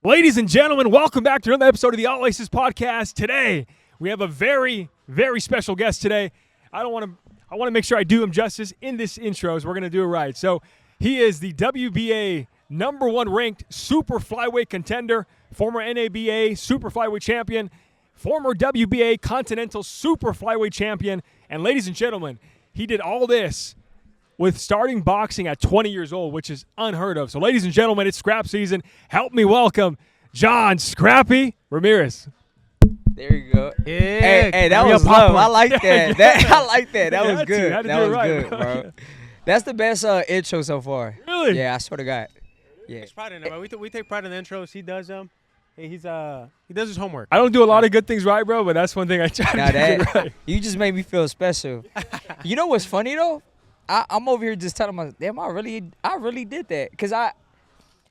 Ladies and gentlemen, welcome back to another episode of the All Aces Podcast. Today, we have a very, very special guest today. I want to make sure I do him justice in this intro, so we're going to do it right. So, he is the WBA number one ranked super flyweight contender, former NABA super flyweight champion, former WBA continental super flyweight champion, and ladies and gentlemen, he did all this with starting boxing at 20 years old, which is unheard of. So, ladies and gentlemen, it's scrap season. Help me welcome John Scrappy Ramirez. There you go. Yeah. Hey, that was love. I like that. I like that. That was good. Had to That do it was right, good, bro. That's the best intro so far. Really? Yeah, I swear to God. Yeah. Takes pride in it, bro. We take pride in the intros. He does them. He does his homework. I don't do a lot of good things right, bro, but that's one thing I try Now to do right. you just made me feel special. You know what's funny though? I'm over here just telling myself, damn, I really did that. Cause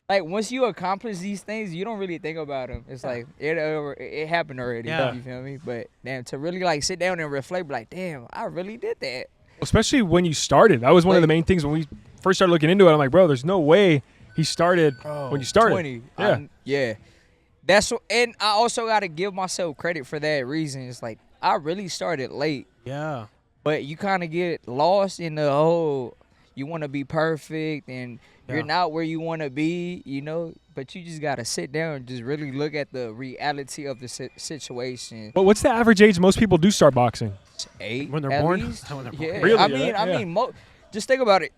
once you accomplish these things, you don't really think about them. It's like it happened already. Yeah. You feel me? But damn, to really sit down and reflect, like, damn, I really did that. Especially when you started. That was one of the main things when we first started looking into it. I'm like, bro, there's no way he started when you started. 20. Yeah. Yeah. That's what, and I also got to give myself credit for that reason. It's like I really started late, Yeah. but you kind of get lost in the whole. You want to be perfect, and you're not where you want to be, But you just gotta sit down and just really look at the reality of the situation. But what's the average age most people do start boxing? 8 When they're at born? least. When they're born. Yeah. Really? I mean, just think about it.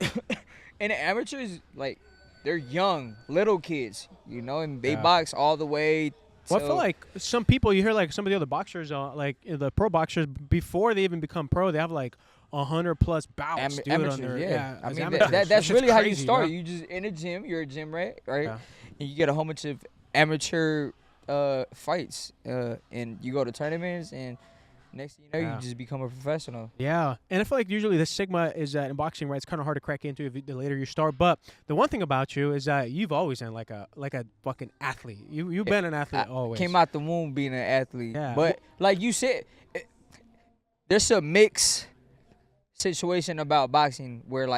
And the amateurs, like, they're young, little kids, and they box all the way. Well, I feel like some people, you hear like some of the other boxers, like the pro boxers, before they even become pro, they have like 100+ bouts, dude. Amateurs, on their, yeah. I as mean, amateurs. that's That's really how you crazy, start. yeah. You just in a gym. You're a gym rat, right? Yeah. And you get a whole bunch of amateur fights, and you go to tournaments, and next thing you know, you just become a professional. Yeah, and I feel like usually the stigma is that in boxing, right, it's kind of hard to crack into the later you start. But the one thing about you is that you've always been like a fucking athlete. You've been an athlete always. Came out the womb being an athlete. Yeah. But like you said, there's a mixed situation about boxing where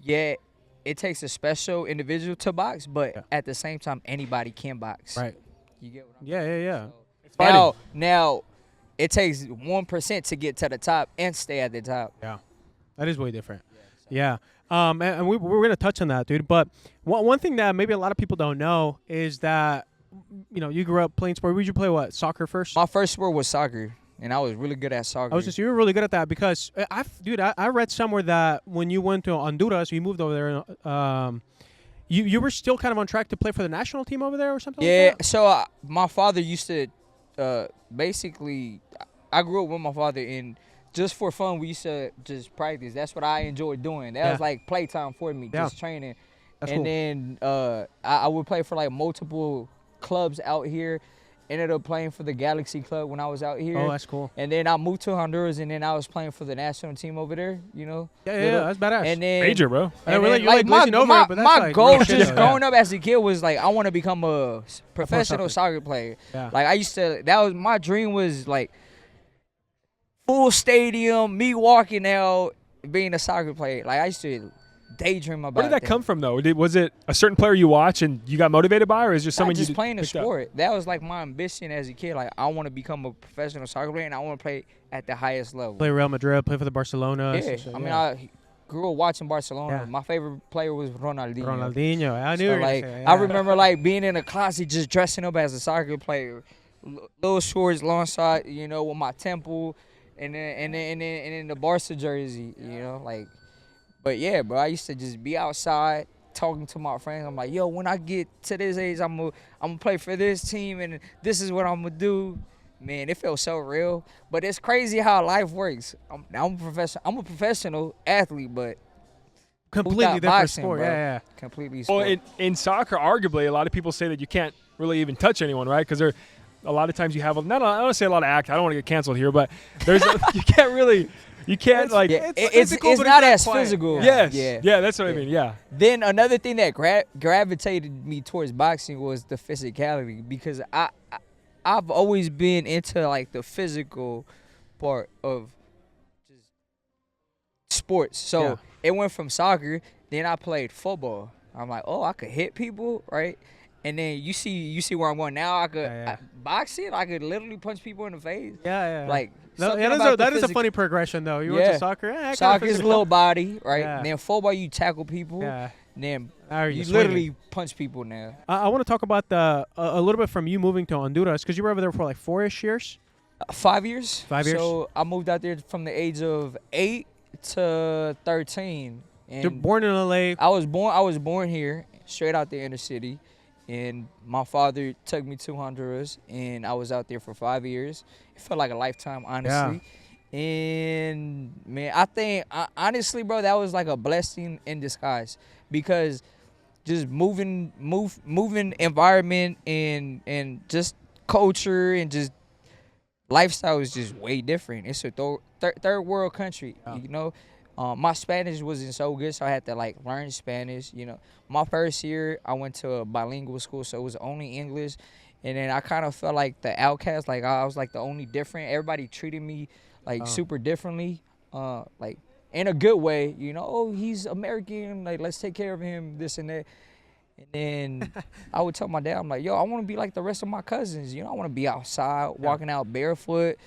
it takes a special individual to box, but at the same time anybody can box. Right. You get what I'm saying? Yeah. It's Now it takes 1% to get to the top and stay at the top. Yeah, that is way different. Yeah. And we're going to touch on that, dude. But one thing that maybe a lot of people don't know is that, you grew up playing sport. Did you play what? Soccer first? My first sport was soccer, and I was really good at soccer. You were really good at that because, I read somewhere that when you went to Honduras, you moved over there, you were still kind of on track to play for the national team over there or something like that? So my father used to basically, I grew up with my father, and just for fun, we used to just practice. That's what I enjoyed doing. That was like playtime for me, just training. That's and cool. then I would play for like multiple clubs out here. Ended up playing for the Galaxy Club when I was out here. Oh, that's cool. And then I moved to Honduras, and then I was playing for the national team over there, Yeah, that's badass. And then Major, bro. I know, really, and you're like glazing over it, but that's my like goal real shit, just though. growing up as a kid was like I want to become a professional soccer player. Yeah. Like I used to, that was my dream, was like full stadium, me walking out, being a soccer player. Like I used to daydream about. Where did that come from, though? Was it a certain player you watch and you got motivated by, or is it just someone just you playing the picked up? sport? That was like my ambition as a kid. Like I want to become a professional soccer player, and I want to play at the highest level. Play Real Madrid, play for the Barcelona. Yeah, I mean, I grew up watching Barcelona. Yeah. My favorite player was Ronaldinho. Ronaldinho. I knew So, you were like, gonna say, I remember like being in a closet just dressing up as a soccer player, little shorts, long shot, with my temple, and then the Barca jersey, like. But yeah, bro, I used to just be outside talking to my friends. I'm like, yo, when I get to this age, I'm gonna play for this team, and this is what I'm gonna do. Man, it felt so real. But it's crazy how life works. I'm a professional athlete, but completely without different boxing, sport. bro. Yeah. Completely sport. Well, in soccer, arguably, a lot of people say that you can't really even touch anyone, right? Because a lot of times you have I don't want to say a lot of act. I don't want to get canceled here, but there's you can't really. You can't it's physical, but not not as quiet. physical. Yes. Yeah. That's what I mean. Yeah. Then another thing that gravitated me towards boxing was the physicality, because I've always been into like the physical part of just sports. So it went from soccer, then I played football. I'm like, oh, I could hit people, right? And then you see where I'm going now. I could Yeah. boxing. I could literally punch people in the face. Yeah. Like No, something that is about the that is a physic- funny progression though. You went Yeah. to soccer. Yeah, Soccer is little body, right? Yeah. Then football, you tackle people. Yeah. Then Now you swinging. literally punch people now. I want to talk about a little bit from you moving to Honduras because you were over there for like 4-ish years. 5 years. 5 years. So I moved out there from the age of 8 to 13. And You're born in LA. I was born here, straight out the inner city, and my father took me to Honduras, and I was out there for 5 years. It felt like a lifetime, honestly. And man, I think honestly, bro, that was like a blessing in disguise because just moving environment and just culture and just lifestyle is just way different. It's a third world country, you know. My Spanish wasn't so good, so I had to like learn Spanish. You know, my first year I went to a bilingual school, so it was only English, and then I kind of felt like the outcast. Like I was like the only different. Everybody treated me like super differently, like in a good way. You know, oh, he's American. Like let's take care of him, this and that. And then I would tell my dad, I'm like, yo, I want to be like the rest of my cousins. You know, I want to be outside, walking out barefoot,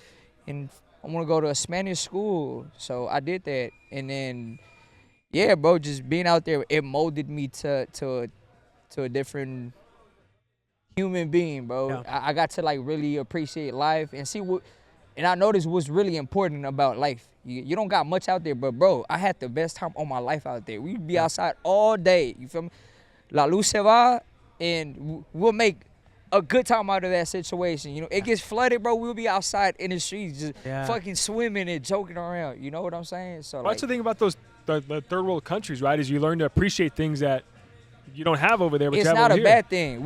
and I want to go to a Spanish school. So I did that. And then, yeah, bro, just being out there, it molded me to a different human being, bro. Yeah. I got to, like, really appreciate life and see what, and I noticed what's really important about life. You don't got much out there, but, bro, I had the best time of my life out there. We'd be outside all day, you feel me? La luz se va, and we'll make a good time out of that situation. You know, it gets flooded, bro. We'll be outside in the streets just fucking swimming and joking around. You know what I'm saying? So That's the thing about those the third world countries, right? Is you learn to appreciate things that you don't have over there, but it's you have not over a here. bad thing.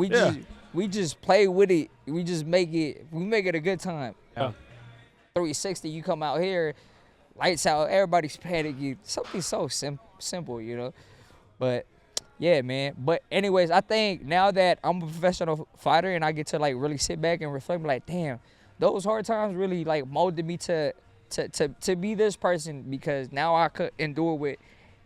We just play with it. We just make it a good time. Yeah. 360, you come out here, lights out, everybody's panicking. Something so simple, you know. But yeah, man. But anyways, I think now that I'm a professional fighter and I get to like really sit back and reflect, like, damn, those hard times really like molded me to be this person, because now I could endure with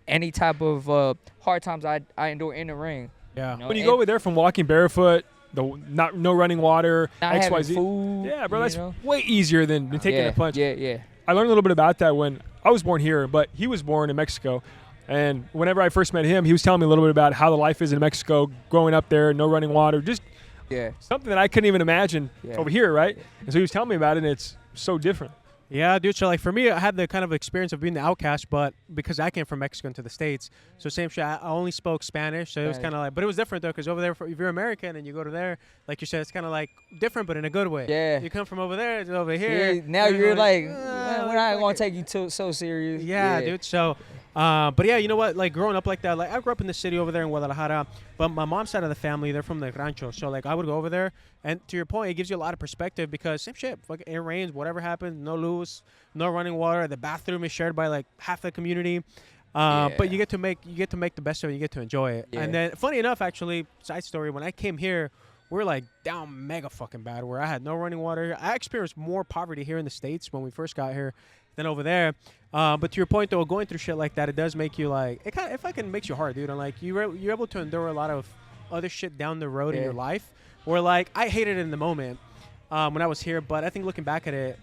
any type of hard times I endure in the ring. Yeah. You know? When you go over there from walking barefoot, no running water, not XYZ. having food, Yeah, bro, you that's know? way easier than taking a punch. Yeah. I learned a little bit about that when I was born here, but he was born in Mexico. And whenever I first met him, he was telling me a little bit about how the life is in Mexico, growing up there, no running water, just something that I couldn't even imagine over here, right? And so he was telling me about it, and it's so different. Yeah, dude. So, like, for me, I had the kind of experience of being the outcast, but because I came from Mexico into the States, so same shit. I only spoke Spanish, so it was kind of like, but it was different, though, because over there, if you're American and you go to there, like you said, it's kind of like different, but in a good way. Yeah. You come from over there to over here. Yeah, now you're like, we're not like going to take you so serious. Yeah, dude. So, but yeah, you know what? Like growing up like that, like I grew up in the city over there in Guadalajara, but my mom's side of the family, they're from the rancho. So like I would go over there, and to your point, it gives you a lot of perspective because same shit. Fucking it rains, whatever happens, no luz, no running water. The bathroom is shared by like half the community. But you get to make the best of it. You get to enjoy it. And then, funny enough, actually, side story. When I came here, we were like down mega fucking bad, where I had no running water. I experienced more poverty here in the States when we first got here than over there. But to your point, though, going through shit like that, it does make you like it fucking makes you hard, dude. And like you're able to endure a lot of other shit down the road in your life. Where like I hated it in the moment when I was here, but I think looking back at it,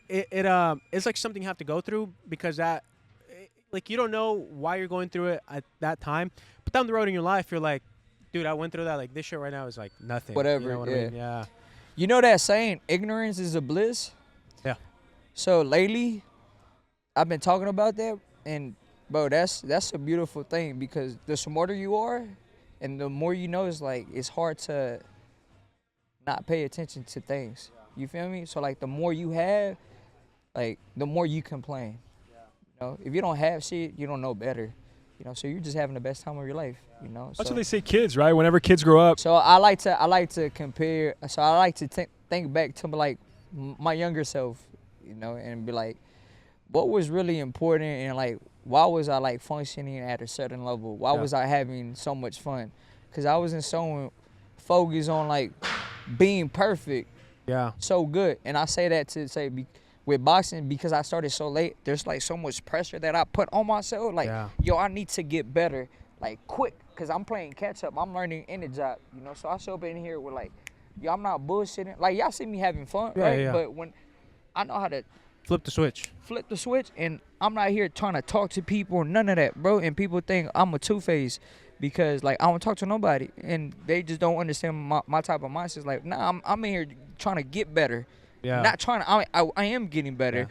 it's like something you have to go through because like you don't know why you're going through it at that time, but down the road in your life, you're like, dude, I went through that. Like this shit right now is like nothing. Whatever. You know what I mean? Yeah. You know that saying, ignorance is a bliss? Yeah. So lately, I've been talking about that, and bro, that's a beautiful thing because the smarter you are, and the more you know, it's hard to not pay attention to things. You feel me? So like the more you have, like the more you complain. You know, if you don't have shit, you don't know better. You know, so you're just having the best time of your life. You know, That's so, what they say, kids, right? Whenever kids grow up. So I like to compare. So I like to think back to like my younger self, you know, and be like, what was really important, and like why was I like functioning at a certain level? Why was I having so much fun? Because I wasn't so focused on like being perfect. Yeah. So good, and I say that to say with boxing, because I started so late, there's like so much pressure that I put on myself. Like, yo, I need to get better, like quick. cause I'm playing catch up. I'm learning in the job, you know. So I show up in here with like, yo, I'm not bullshitting. Like y'all see me having fun, right? Yeah. But when I know how to Flip the switch. and I'm not here trying to talk to people or none of that, bro. And people think I'm a two-face because like I don't talk to nobody, and they just don't understand my type of mindset. Like, nah, I'm in here trying to get better. Yeah. Not trying to. I am getting better, Yeah.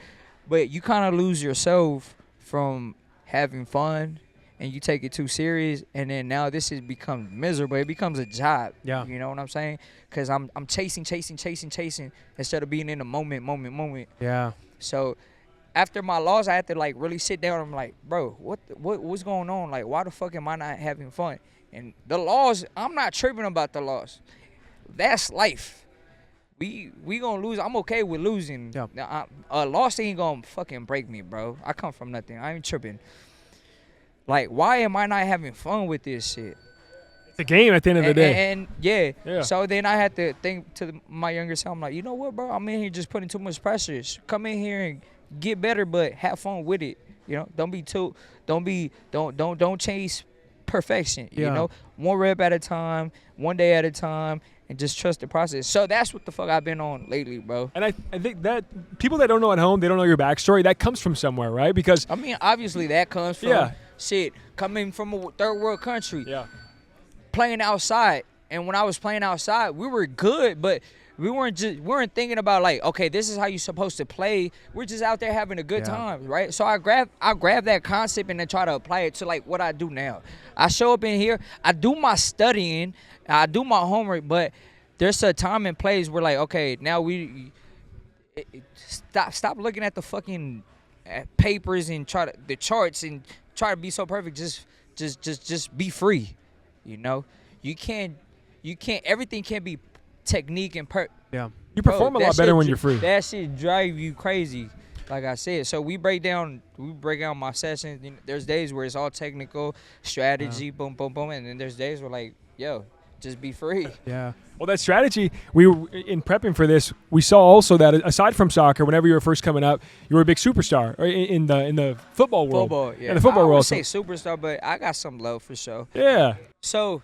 but you kind of lose yourself from having fun, and you take it too serious, and then now this has become miserable. It becomes a job. Yeah. You know what I'm saying? Because I'm chasing instead of being in the moment. Yeah. So after my loss, I had to like really sit down. I'm like, bro, what's going on? Like, why the fuck am I not having fun? And the loss, I'm not tripping about the loss. That's life. We gonna lose. I'm okay with losing. Yeah. Now, a loss ain't gonna fucking break me, bro. I come from nothing. I ain't tripping. Like, why am I not having fun with this shit? It's a game at the end of the day. And yeah. Yeah. So then I had to think to my younger self. I'm like, you know what, bro? I'm in here just putting too much pressure. Come in here and get better, but have fun with it. You know, don't chase perfection. Yeah. You know, one rep at a time, one day at a time, and just trust the process. So that's what the fuck I've been on lately, bro. And I think that people that don't know at home, they don't know your backstory, that comes from somewhere, right? Because I mean, obviously that comes from Yeah. shit coming from a third world country. yeah, Playing outside, and when I was playing outside, we were good, but we weren't thinking about like, okay, this is how you're supposed to play. We're just out there having a good Yeah. time, right? So I grab that concept and then try to apply it to like what I do now. I show up in here, I do my studying, I do my homework, but there's a time and place where like, okay, now stop looking at the fucking papers and the charts and try to be so perfect. Just be free. You know, you can't. Everything can't be technique and Yeah. you perform a lot better when you're free. That shit drive you crazy, like I said. So we break down my sessions. You know, there's days where it's all technical strategy, boom, boom, boom, and then there's days where like, yo, just be free. Yeah. Well, that strategy, we were in prepping for this, we saw also that aside from soccer, whenever you were first coming up, you were a big superstar in the football world. Football, yeah. In the football I world. would say superstar, but I got some love for sure. Yeah. So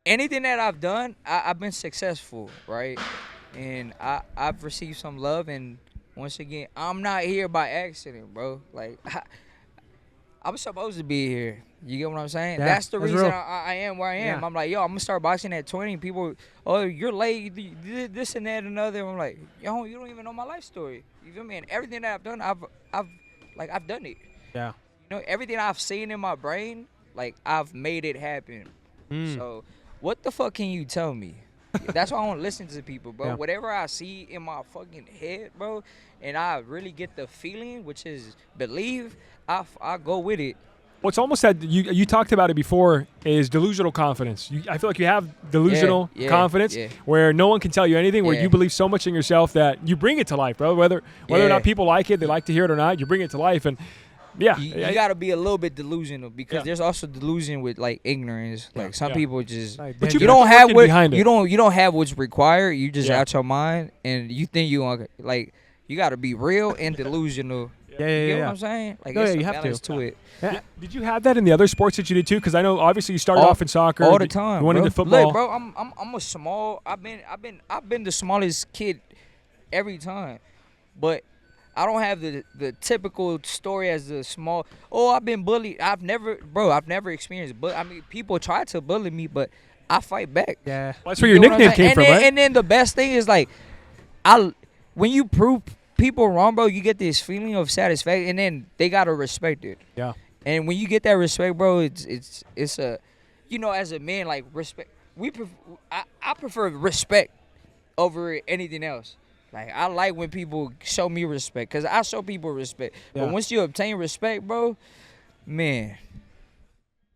anything that I've done, I've been successful, right? And I've received some love, and once again, I'm not here by accident, bro. Like I'm supposed to be here. You get what I'm saying? Yeah, that's the that's reason real. I am where I am. Yeah. I'm like, yo, I'm gonna start boxing at 20. People, oh, you're late, this and that and another. I'm like, yo, you don't even know my life story. You feel me? And everything that I've done, I've done it. Yeah. You know, everything I've seen in my brain, like I've made it happen. So what the fuck can you tell me? That's why I don't listen to people, bro. Yeah. Whatever I see in my fucking head, bro, and I really get the feeling, which is believe, I go with it. Well, it's almost that you talked about it before is delusional confidence. I feel like you have delusional Yeah, confidence yeah. where no one can tell you anything, where Yeah. you believe so much in yourself that you bring it to life, bro. Whether or Yeah. not people like it, they like to hear it or not, you bring it to life. And yeah, You got to be a little bit delusional because Yeah. there's also delusion with like ignorance. Like some Yeah. people just Like, But damn, you you don't have working what behind it. you don't have what's required. You just Yeah. out your mind and you think you want like you got to be real and delusional. Yeah, You yeah, get yeah. what I'm saying? Like No, it's yeah, a you have to. balance to it. Yeah. Did you have that in the other sports that you did too? Because I know obviously you started off in soccer all the time. You went bro. into football. Look, bro, I'm a small. I've been the smallest kid every time, but I don't have the typical story as the small. Oh, I've been bullied. I've never experienced. But I mean, people try to bully me, but I fight back. Yeah. Well, that's where your You know what I'm nickname saying? came from, then, right? And then the best thing is like, when you prove people wrong, bro, you get this feeling of satisfaction, and then they gotta respect it. Yeah. And when you get that respect, bro, it's a, you know, as a man, like respect. I prefer respect over anything else. Like I like when people show me respect, cause I show people respect. Yeah. But once you obtain respect, bro, man,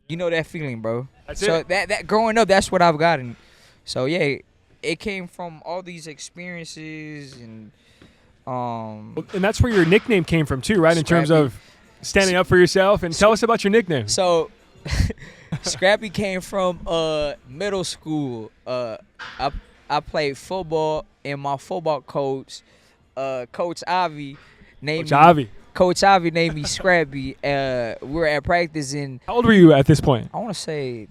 you know that feeling, bro. That's so it. that growing up, that's what I've gotten. So yeah, it came from all these experiences and And that's where your nickname came from too, right? In terms Scrappy. of standing up for yourself. And tell us about your nickname. So, Scrappy came from middle school. I played football, and my football coach, Coach Avi, named Coach Avi. Coach Avi named me Scrappy. We were at practice in, How old were you at this point? I want to say,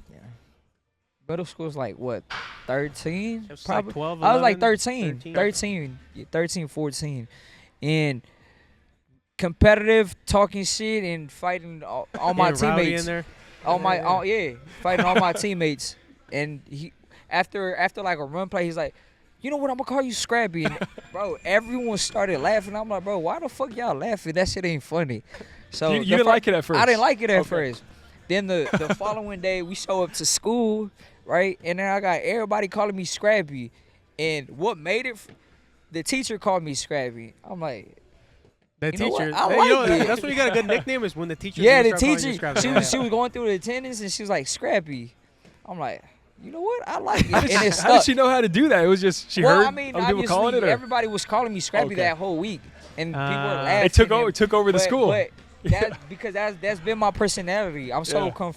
middle school was like, what, 13? It was Probably. like 12, I was like 11, 13, 14. And competitive, talking shit, and fighting all my Getting rowdy teammates. in there. Fighting all my teammates. And he, after like a run play, he's like, you know what, I'm gonna call you Scrappy. And bro, everyone started laughing. I'm like, bro, why the fuck y'all laughing? That shit ain't funny. So You didn't like it at first? I didn't like it at Okay. first. Then the following day, we show up to school, right? And then I got everybody calling me Scrappy. And what made it, the teacher called me Scrappy. I'm like, The You know what? teacher. I Hey, you know, like it. that's when you got a good nickname is when the teacher. yeah, the start calling you teacher, Scrappy. she was going through the attendance, and she was like, Scrappy. I'm like, you know what? I like it. How did, And she, it how did stuck. she know how to do that? It was just she Well, heard I mean, other people calling it, obviously, or everybody was calling me Scrappy Okay. that whole week, and people were Ah. laughing. it took over and- took over the but, school. But because that's been my personality. I'm so Yeah.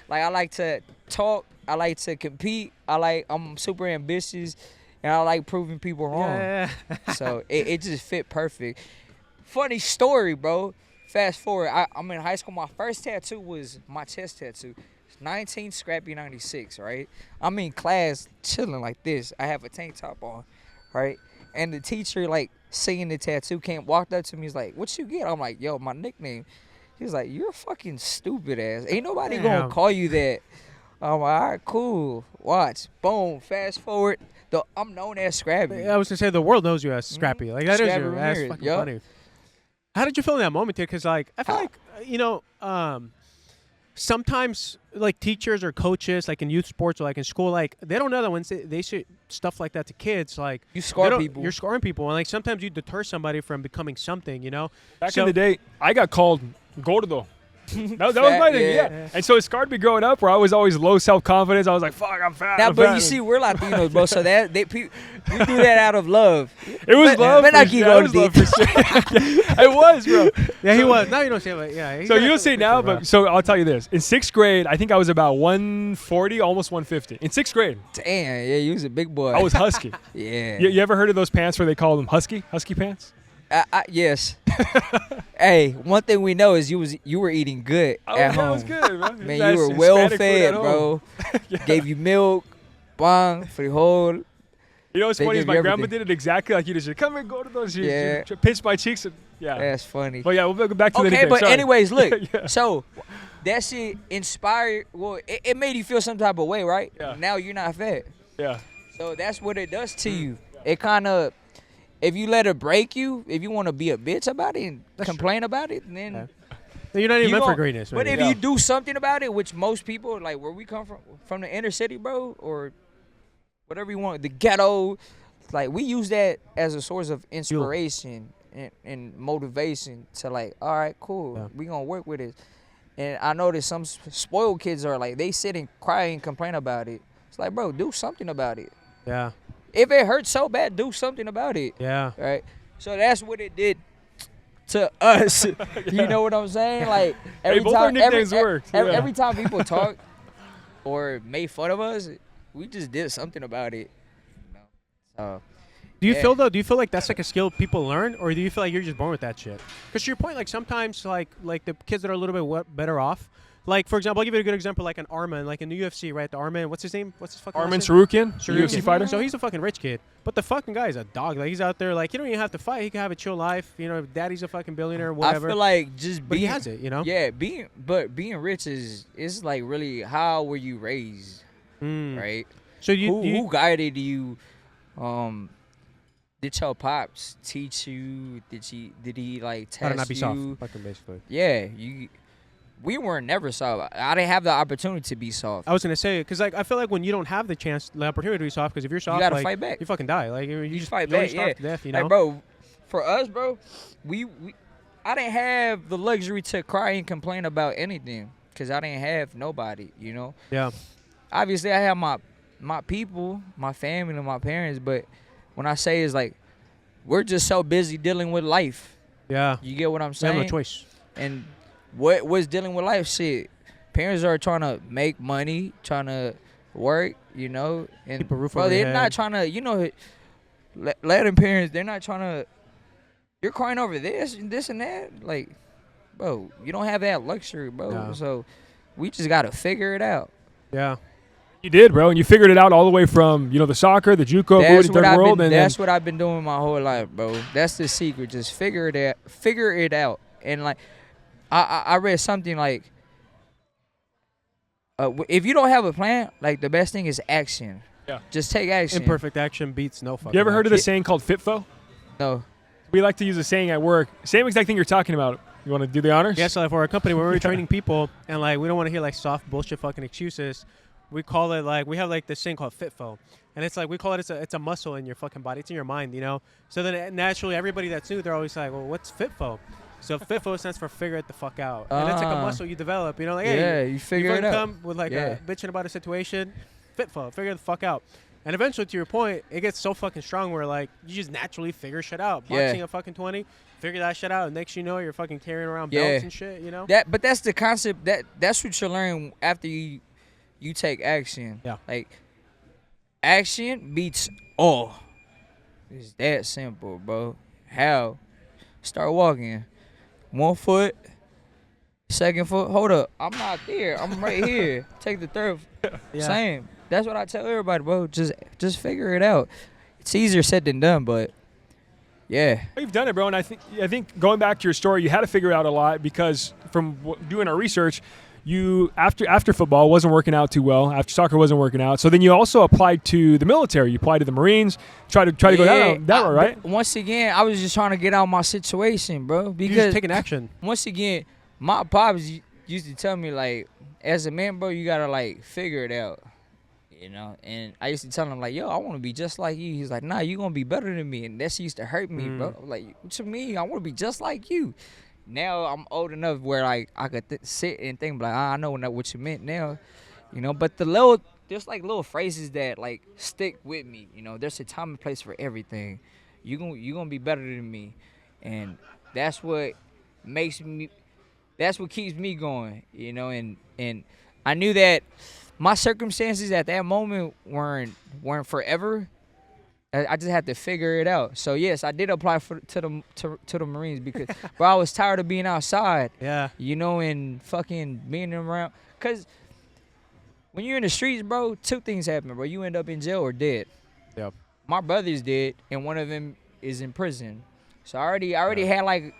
like I like to talk. I like to compete. I'm super ambitious, and I like proving people wrong. Yeah. So it just fit perfect. Funny story, bro. Fast forward, I'm in high school. My first tattoo was my chest tattoo. 19 Scrappy 96, right? I'm in class chilling like this. I have a tank top on, right? And the teacher, like, seeing the tattoo, walked up to me. He's like, what you get? I'm like, yo, my nickname. He's like, you're a fucking stupid ass. Ain't nobody Damn. gonna call you that. I'm like, all right, cool. Watch. Boom. Fast forward. I'm known as Scrappy. I was gonna say the world knows you as Scrappy. Like that is Scrappy you. That's Ramirez, fucking yup. funny. How did you feel in that moment, kid? Because like I feel like sometimes like teachers or coaches like in youth sports or like in school, like they don't know that when they say stuff like that to kids, like You they scar don't- people. You're scarring people, and like sometimes you deter somebody from becoming something. You know. Back So- in the day, I got called gordo. That was my Fat, thing, yeah. yeah. And so it scarred me growing up, where I was always low self-confidence. I was like, "Fuck, I'm fat." Now, I'm but fat. you see, we're Latinos, bro. So we do that out of love. it was but- love. but for like sure. you It go was deep. love for sure. it was, bro. Yeah, he was. Now you don't say, but yeah. he So got you don't some say now, picture, but so I'll tell you this: in sixth grade, I think I was about 140, almost 150. In sixth grade, Damn, yeah, you was a big boy. I was husky. yeah. You ever heard of those pants where they call them husky pants? Yes. Hey, one thing we know is you were eating good at home. That was good, bro. Man, Nice you were Hispanic well food fed, at home. bro. Yeah. Gave you milk, bang, for the whole. You know what's They funny is give my you grandma everything. did it exactly like you did. She said, come here, go to those. She Yeah. pinch my cheeks. And, yeah. That's funny. But yeah, we'll go back to the Okay, nickname. but Sorry. anyways, look. Yeah. So that shit inspired. Well, it made you feel some type of way, right? Yeah. Now you're not fat. Yeah. So that's what it does to you. It kind of, if you let it break you, if you want to be a bitch about it and complain about it, then Yeah. You're not even you meant for gon- greatness. But maybe. if you do something about it, which most people, like where we come from the inner city, bro, or whatever you want, the ghetto, like we use that as a source of inspiration and motivation to like, all right, cool, Yeah. we gonna work with it. And I noticed some spoiled kids are like, they sit and cry and complain about it. It's like, bro, do something about it. yeah, If it hurts so bad, do something about it. yeah. Right? So that's what it did to us. You know what I'm saying? Like every both our time, nicknames worked. Yeah. every time people talk or made fun of us, we just did something about it. You know? So Do you Yeah. feel though? Do you feel like that's like a skill people learn, or do you feel like you're just born with that shit? Because to your point, like sometimes like the kids that are a little bit better off. Like for example, I'll give you a good example, like an Arman, like in the UFC, right? The Arman, what's his name? What's his fucking Armin last name? Sarukian, Sarukian. UFC fighter. So he's a fucking rich kid, but the fucking guy is a dog. Like he's out there, like he don't even have to fight. He can have a chill life. You know, daddy's a fucking billionaire, whatever. I feel like just but he being, has it, you know. yeah, being rich is like really how were you raised, Mm. right? So you, Who guided you? Did your pops teach you? Did he like how to not test be you? soft, fucking basically. Yeah, we weren't never soft. I didn't have the opportunity to be soft. I was gonna say, because like I feel like when you don't have the chance, the opportunity to be soft, because if you're soft, gotta like, fight back. you fucking die. Like you just fight literally back, starve yeah. to death. You know. Like, bro, for us, bro, we I didn't have the luxury to cry and complain about anything because I didn't have nobody, you know. Yeah. Obviously, I have my people, my family, and my parents, but when I say it's like we're just so busy dealing with life. Yeah. You get what I'm We have saying? no choice. And what was dealing with life? Shit, parents are trying to make money, trying to work, you know, and Keep a roof bro, over your they're not head. trying to, you know, Latin parents, they're not trying to you're crying over this and that. Like, bro, you don't have that luxury, bro. No. So we just got to figure it out. Yeah. You did, bro, and you figured it out all the way from the soccer, the JUCO, world, and that's what I've been doing my whole life, bro. That's the secret. Just figure it out. And like, I read something like, if you don't have a plan, like the best thing is action. Yeah. Just take action. Imperfect action beats no fucking. You ever heard of the action. saying called FITFO? No. We like to use a saying at work. Same exact thing you're talking about. You want to do the honors? Yeah, so like for our company, when we're training people, and like we don't want to hear like soft bullshit fucking excuses, we call it like we have like this thing called FitFo, and it's like we call it it's a muscle in your fucking body, it's in your mind, So then naturally, everybody that's new, they're always like, well, what's FitFo? So FitFo stands for figure it the fuck out, and it's like a muscle you develop, like hey, you figure it out. Come with like a bitching about a situation, FitFo, figure the fuck out. And eventually, to your point, it gets so fucking strong where, like, you just naturally figure shit out. Boxing a fucking 20, figure that shit out. And next you know, you're fucking carrying around belts and shit, But that's the concept. That's what you learn after you take action. Yeah. Like, action beats all. It's that simple, bro. How? Start walking. 1 foot. 2nd foot. Hold up. I'm not there. I'm right here. Take the 3rd. Yeah. Same. That's what I tell everybody, bro. Just figure it out. It's easier said than done, but yeah. You've done it, bro, and I think going back to your story, you had to figure out a lot because from doing our research, you after football wasn't working out too well, after soccer wasn't working out. So then you also applied to the military. You applied to the Marines. Try to go down that road, right? Once again, I was just trying to get out of my situation, bro. Because you're just taking action. Once again, my pops used to tell me like, as a man, bro, you gotta like figure it out. And I used to tell him, like, yo, I want to be just like you. He's like, nah, you going to be better than me. And that used to hurt me, bro. Like, what you mean? I want to be just like you. Now I'm old enough where, like, I could sit and think, like, I know what you meant now. But there's, like, little phrases that, like, stick with me. There's a time and place for everything. You gonna be better than me. And that's what keeps me going, And I knew that my circumstances at that moment weren't forever. I just had to figure it out. So yes, I did apply to the Marines because, bro, I was tired of being outside. Yeah. And fucking being around. Cause when you're in the streets, bro, 2 things happen, bro. You end up in jail or dead. Yep. My brother's dead, and one of them is in prison. So I already had like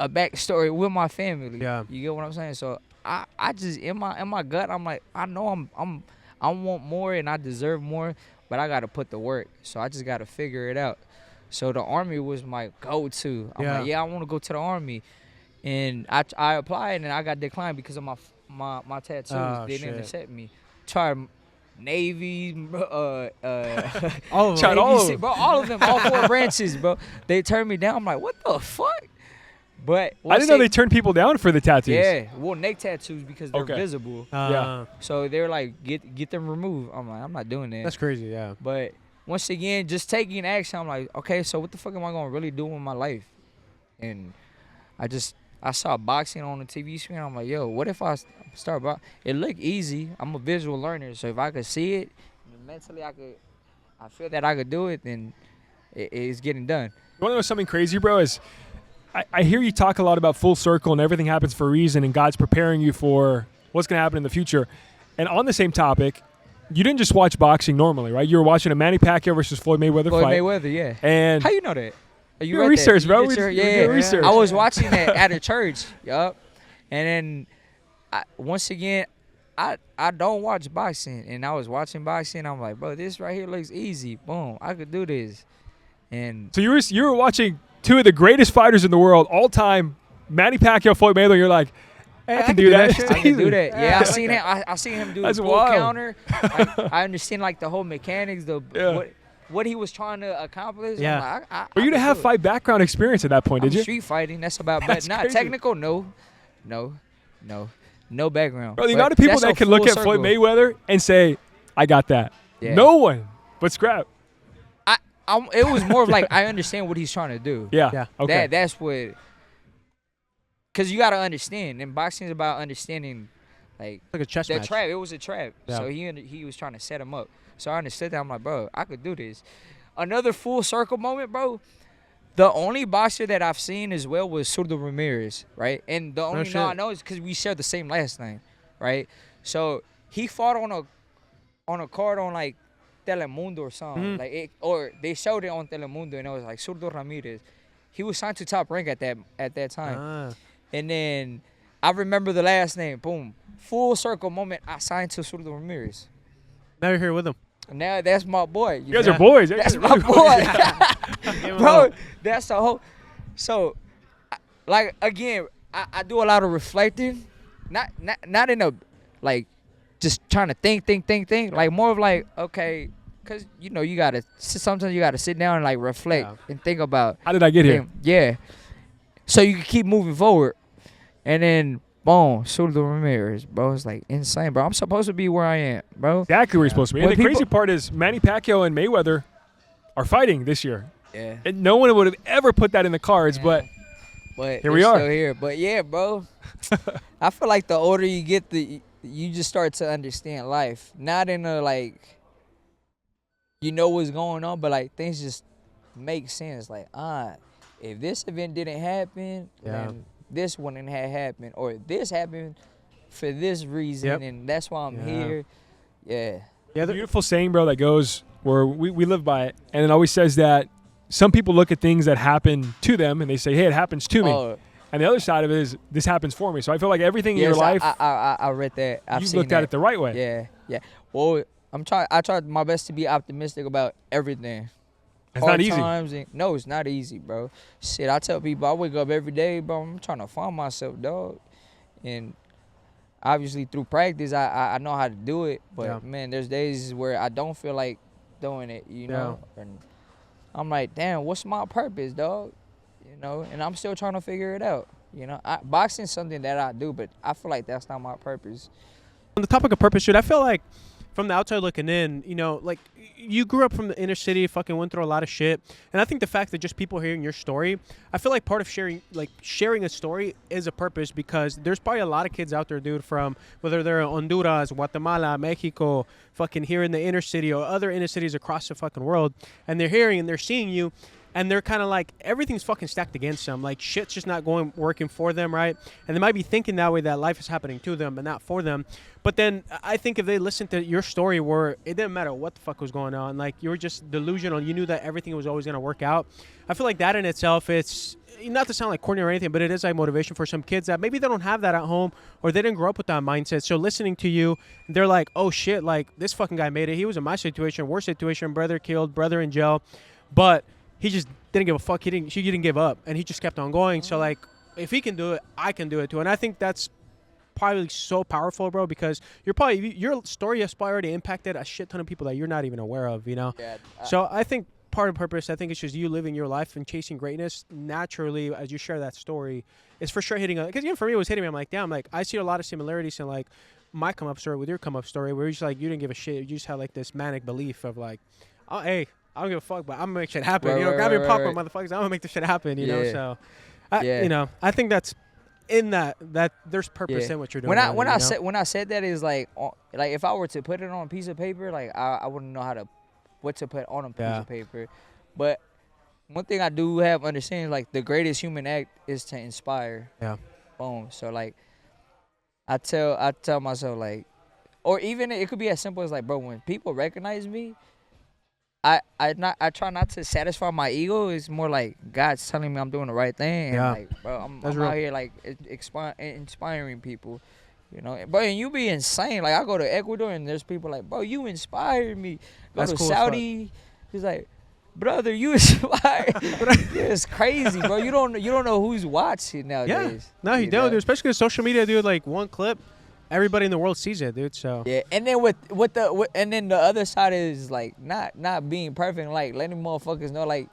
a backstory with my family. Yeah. You get what I'm saying? So I just in my gut, I'm like, I know I want more and I deserve more, but I gotta put the work. So I just gotta figure it out. So the Army was my go-to. I'm like, I want to go to the Army, and I applied and I got declined because of my tattoos. They didn't accept me. Tried Navy, all of them. all of them, all 4 branches, bro. They turned me down. I'm like, what the fuck? But I didn't know they turned people down for the tattoos. Yeah, well, neck tattoos because they're visible. Yeah. So they're like, get them removed. I'm like, I'm not doing that. That's crazy, yeah. But once again, just taking action, I'm like, okay, so what the fuck am I gonna really do in my life? And I saw boxing on the TV screen. I'm like, yo, what if I start boxing? It looked easy. I'm a visual learner, so if I could see it, mentally I feel that I could do it, then it's getting done. You want to know something crazy, bro? Is I hear you talk a lot about full circle and everything happens for a reason and God's preparing you for what's going to happen in the future. And on the same topic, you didn't just watch boxing normally, right? You were watching a Manny Pacquiao versus Floyd Mayweather fight. Floyd Mayweather, yeah. And how you know that? You do research, bro. We do research. I was watching that at a church, yup. And then once again, I don't watch boxing. And I was watching boxing. I'm like, bro, this right here looks easy. Boom, I could do this. And so you were watching 2 of the greatest fighters in the world, all time, Manny Pacquiao, Floyd Mayweather. You're like, hey, I can do that. I can do that. Yeah, I seen him do the full wild. Counter. I understand like the whole mechanics, what he was trying to accomplish. Yeah. Like, For you to have fight background experience at that point, did you? Street fighting, that's about, That's but not crazy. technical. No background. Bro, the amount of people that can look at Floyd Mayweather and say, I got that. Yeah. No one but Scrap. It was more of like, I understand what he's trying to do. Yeah. Okay. That's what. Because you got to understand, and boxing is about understanding, like a chess match. Trap. It was a trap. Yeah. So he was trying to set him up. So I understood that. I'm like, bro, I could do this. Another full circle moment, bro. The only boxer that I've seen as well was Surdo Ramirez, right? And the only shit. no I know is because we share the same last name, right? So he fought on a card on like Telemundo or something, or they showed it on Telemundo, and it was like Surdo Ramirez. He was signed to Top Rank at that time, and then I remember the last name. Boom, full circle moment. I signed to Surdo Ramirez. Now you're here with him. Now that's my boy. You guys are boys. That's my boy, bro. That's the whole. So, like again, I do a lot of reflecting, not in a like just trying to think. Like more of like okay, cause you know sometimes you gotta sit down and like reflect and think about how did I get here? Yeah. So you can keep moving forward, and then. Boom, Surdo Ramirez, bro. It's like insane, bro. I'm supposed to be where I am, bro. Exactly where you're supposed to be. And When the crazy part is Manny Pacquiao and Mayweather are fighting this year. Yeah. And no one would have ever put that in the cards, but here we are. Still here. But yeah, bro. I feel like the older you get, you just start to understand life. Not in a like, you know what's going on, but like things just make sense. Like, if this event didn't happen, then this wouldn't have happened, or this happened for this reason, and that's why I'm here. Yeah. Yeah, the beautiful saying, bro, that goes where we live by it, and it always says that some people look at things that happen to them and they say, hey, it happens to me. And the other side of it is this happens for me. So I feel like everything in your life, I read that. You looked at it the right way. Yeah. Well, I try my best to be optimistic about everything. It's not easy. No, it's not easy, bro. Shit, I tell people I wake up every day, bro. I'm trying to find myself, dog. And obviously through practice, I know how to do it. But, man, there's days where I don't feel like doing it, you know. And I'm like, damn, what's my purpose, dog? You know, and I'm still trying to figure it out. You know, boxing's something that I do, but I feel like that's not my purpose. On the topic of purpose, dude, I feel like from the outside looking in, you know, like you grew up from the inner city, fucking went through a lot of shit. And I think the fact that just people hearing your story, I feel like part of sharing a story is a purpose, because there's probably a lot of kids out there, dude, from whether they're in Honduras, Guatemala, Mexico, fucking here in the inner city or other inner cities across the fucking world. And they're hearing and they're seeing you. And they're kind of like, everything's fucking stacked against them. Like, shit's just not working for them, right? And they might be thinking that way, that life is happening to them and not for them. But then I think if they listened to your story where it didn't matter what the fuck was going on, like, you were just delusional, you knew that everything was always going to work out. I feel like that in itself, it's not to sound like corny or anything, but it is like motivation for some kids that maybe they don't have that at home, or they didn't grow up with that mindset. So listening to you, they're like, oh shit, like, this fucking guy made it. He was in my situation, worst situation, brother killed, brother in jail. But he just didn't give a fuck. He didn't give up, and he just kept on going. So, like, if he can do it, I can do it too. And I think that's probably so powerful, bro, because your story has probably already impacted a shit ton of people that you're not even aware of, you know? Yeah, So I think part of purpose, I think it's just you living your life and chasing greatness naturally as you share that story is for sure hitting. Because even for me, it was hitting me. I'm like, damn, like, I see a lot of similarities in, like, my come-up story with your come-up story, where you're just like, you didn't give a shit. You just had, like, this manic belief of, like, oh, hey, I don't give a fuck, but I'm gonna make shit happen. Right, you know, right, grab your right, popcorn, right. motherfuckers. I'm gonna make this shit happen. You know, so Yeah. you know, I think that's in that there's purpose in what you're doing. When I said that is like if I were to put it on a piece of paper, like I wouldn't know what to put on a piece of paper. But one thing I do have understanding, like, the greatest human act is to inspire. Yeah. Boom. So like I tell myself, like, or even it could be as simple as, like, bro, when people recognize me, I try not to satisfy my ego. It's more like God's telling me I'm doing the right thing. And like, bro, I'm out here like inspiring people, you know. But you be insane. Like, I go to Ecuador and there's people like, bro, you inspired me. Go to Saudi, he's like, brother, you inspired. It's crazy, bro. You don't know who's watching nowadays. Yeah. No, you don't, dude. Especially because social media, dude. Like, one clip, everybody in the world sees it, dude. So yeah, and then and then the other side is like not being perfect, like letting motherfuckers know, like,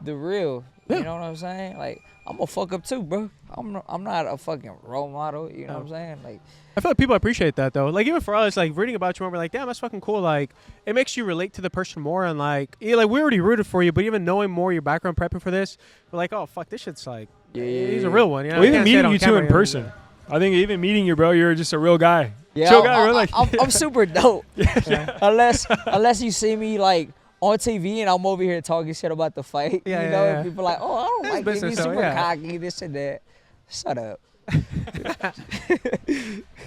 the real. Yeah. You know what I'm saying? Like, I'm gonna fuck up too, bro. I'm not a fucking role model. You know what I'm saying? Like, I feel like people appreciate that though. Like, even for us, like, reading about you, we're like, damn, that's fucking cool. Like, it makes you relate to the person more, and like, we already rooted for you, but even knowing more your background, prepping for this, we're like, oh fuck, this shit's like, he's a real one. You know? Well, even meeting you two in person. I think even meeting you, bro, you're just a real guy. Yeah, Chill guy, bro. Like, I'm super dope. Unless you see me like on TV and I'm over here talking shit about the fight. Yeah, you know, yeah. and people like, oh, I don't It's like it. business, He's though, super yeah. cocky, this and that. Shut up.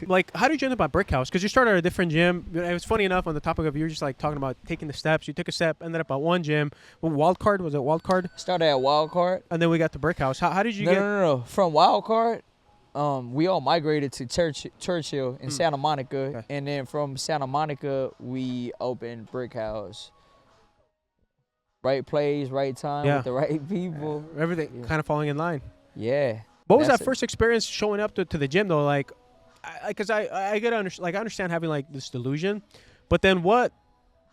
Like, how did you end up at Brickhouse? Because you started at a different gym. It was funny enough on the topic of you were just like talking about taking the steps. You took a step, ended up at one gym. Well, Wild Card, was it Wild Card? Started at Wild Card. And then we got to Brickhouse. How did you No, get? no. From Wild Card, we all migrated to Churchill in Santa Monica, Okay. and then from Santa Monica we opened Brickhouse. Right place, right time, Yeah. with the right people. Everything kind of falling in line. Yeah. What was That's that it. first experience showing up to the gym though? Like, because I get I understand having like this delusion, but then what?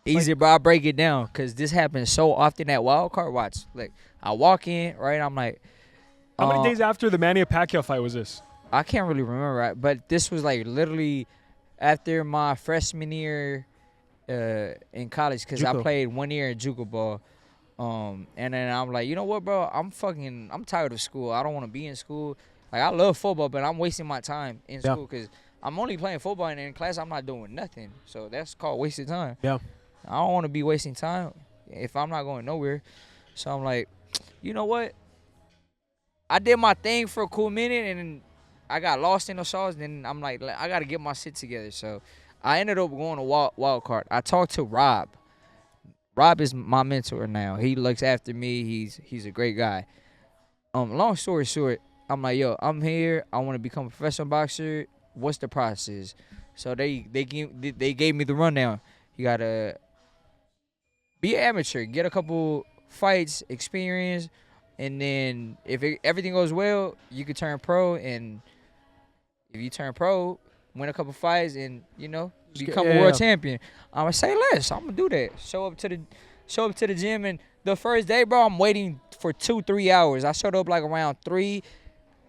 Easy, bro. I'll break it down because this happens so often at Wild Card. Watch, like I walk in, right? I'm like, How many days after the Manny Pacquiao fight was this? I can't really remember, right? But this was like literally after my freshman year in college because I JUCO. played 1 year in JUCO ball. And then I'm like, you know what, bro? I'm tired of school. I don't want to be in school. Like, I love football, but I'm wasting my time in Yeah. school because I'm only playing football and in class I'm not doing nothing. So that's called wasted time. Yeah. I don't want to be wasting time if I'm not going nowhere. So I'm like, you know what? I did my thing for a cool minute and then I got lost in the sauce. Then I'm like, I got to get my shit together. So I ended up going to Wild Card. I talked to Rob. Rob is my mentor now. He looks after me. He's a great guy. Long story short, I'm like, yo, I'm here. I want to become a professional boxer. What's the process? So they gave me the rundown. You gotta be an amateur, get a couple fights, experience, and then if everything goes well, you could turn pro. And if you turn pro, win a couple fights, and become a world champion. I'm gonna say less. I'm gonna do that. Show up to the gym, and the first day, bro, I'm waiting for 2-3 hours. I showed up like around 3.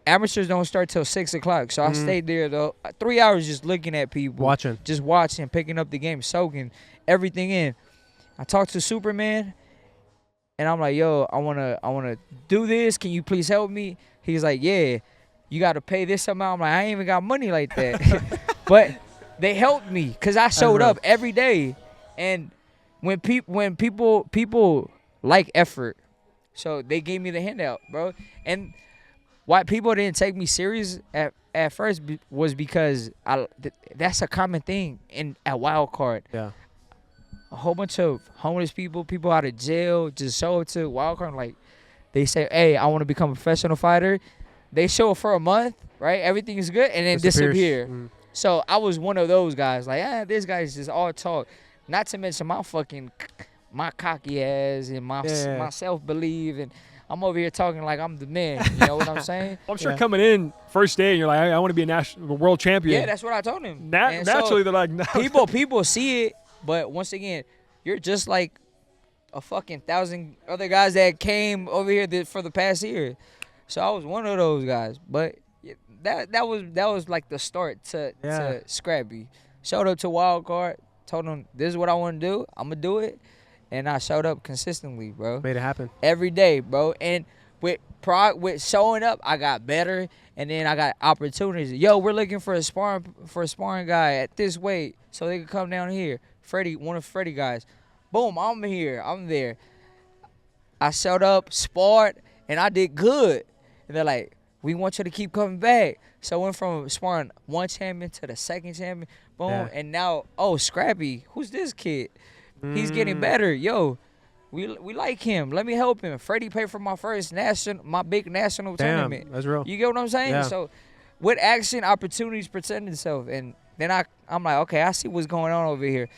Amateurs don't start till 6 o'clock, so I stayed there though 3 hours just looking at people, just watching, picking up the game, soaking everything in. I talked to Superman, and I'm like, yo, I wanna do this. Can you please help me? He's like, yeah, you gotta pay this amount. I'm like, I ain't even got money like that, but they helped me because I showed up every day, and when people like effort, so they gave me the handout, bro. And why people didn't take me serious at first was because that's a common thing at Wild Card. Yeah. A whole bunch of homeless people out of jail just show up to Wild Card, like they say, hey, I want to become a professional fighter. They show up for a month, right? Everything is good, and then disappear. So I was one of those guys, like, this guy's just all talk. Not to mention my cocky ass and my self-belief, and I'm over here talking like I'm the man. You know what I'm saying? Well, I'm sure coming in first day and you're like, I want to be a world champion. Yeah, that's what I told him. Naturally, they're like, no. People see it, but once again, you're just like a fucking 1,000 other guys that came over here for the past year. So I was one of those guys, but that was like the start to Scrappy. Showed up to Wild Card, told them this is what I want to do. I'm gonna do it, and I showed up consistently, bro. Made it happen every day, bro. And with showing up, I got better, and then I got opportunities. Yo, we're looking for a sparring guy at this weight, so they can come down here. Freddie, one of Freddie guys. Boom, I'm here. I'm there. I showed up, sparred, and I did good. And they're like, we want you to keep coming back. So I went from sparring one champion to the second champion. Boom. Yeah. And now, Scrappy, who's this kid? He's getting better. Yo, we like him. Let me help him. Freddie paid for my big national tournament. That's real. You get what I'm saying? Yeah. So with action, opportunities present themselves. And then I'm like, okay, I see what's going on over here.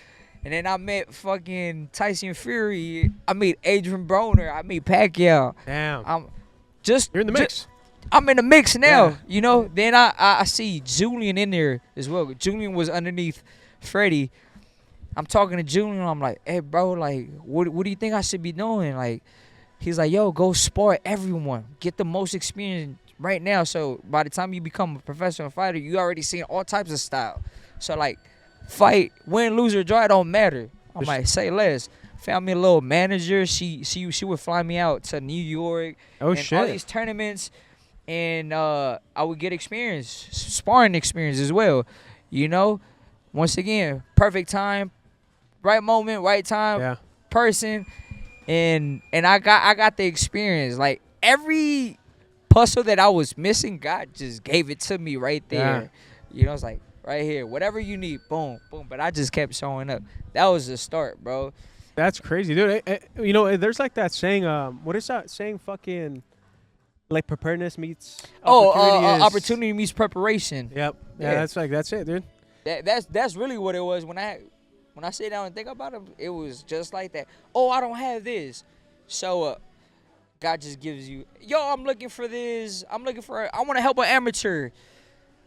And then I met fucking Tyson Fury. I meet Adrian Broner. I meet Pacquiao. Damn. You're in the mix. I'm in the mix now, Then I see Julian in there as well. Julian was underneath Freddie. I'm talking to Julian. I'm like, hey, bro, like, what do you think I should be doing? Like, he's like, yo, go spar everyone. Get the most experience right now. So by the time you become a professional fighter, you already seen all types of style. So, like, fight, win, lose, or draw, it don't matter. I'm like, say less. Found me a little manager. She would fly me out to New York. All these tournaments. And I would get experience, sparring experience as well. Once again, perfect time, right moment, right time. Yeah. person, and I got the experience. Like every puzzle that I was missing, God just gave it to me right there. You know, it's like right here, whatever you need, boom, boom. But I just kept showing up. That was the start, bro. That's crazy, dude. You know, there's like that saying. What is that saying? Fucking like preparedness meets opportunity meets preparation. Yep. Yeah, that's it, dude. That's really what it was. When I sit down and think about it, it was just like that. Oh, I don't have this, so God just gives you. Yo, I'm looking for this. I want to help an amateur.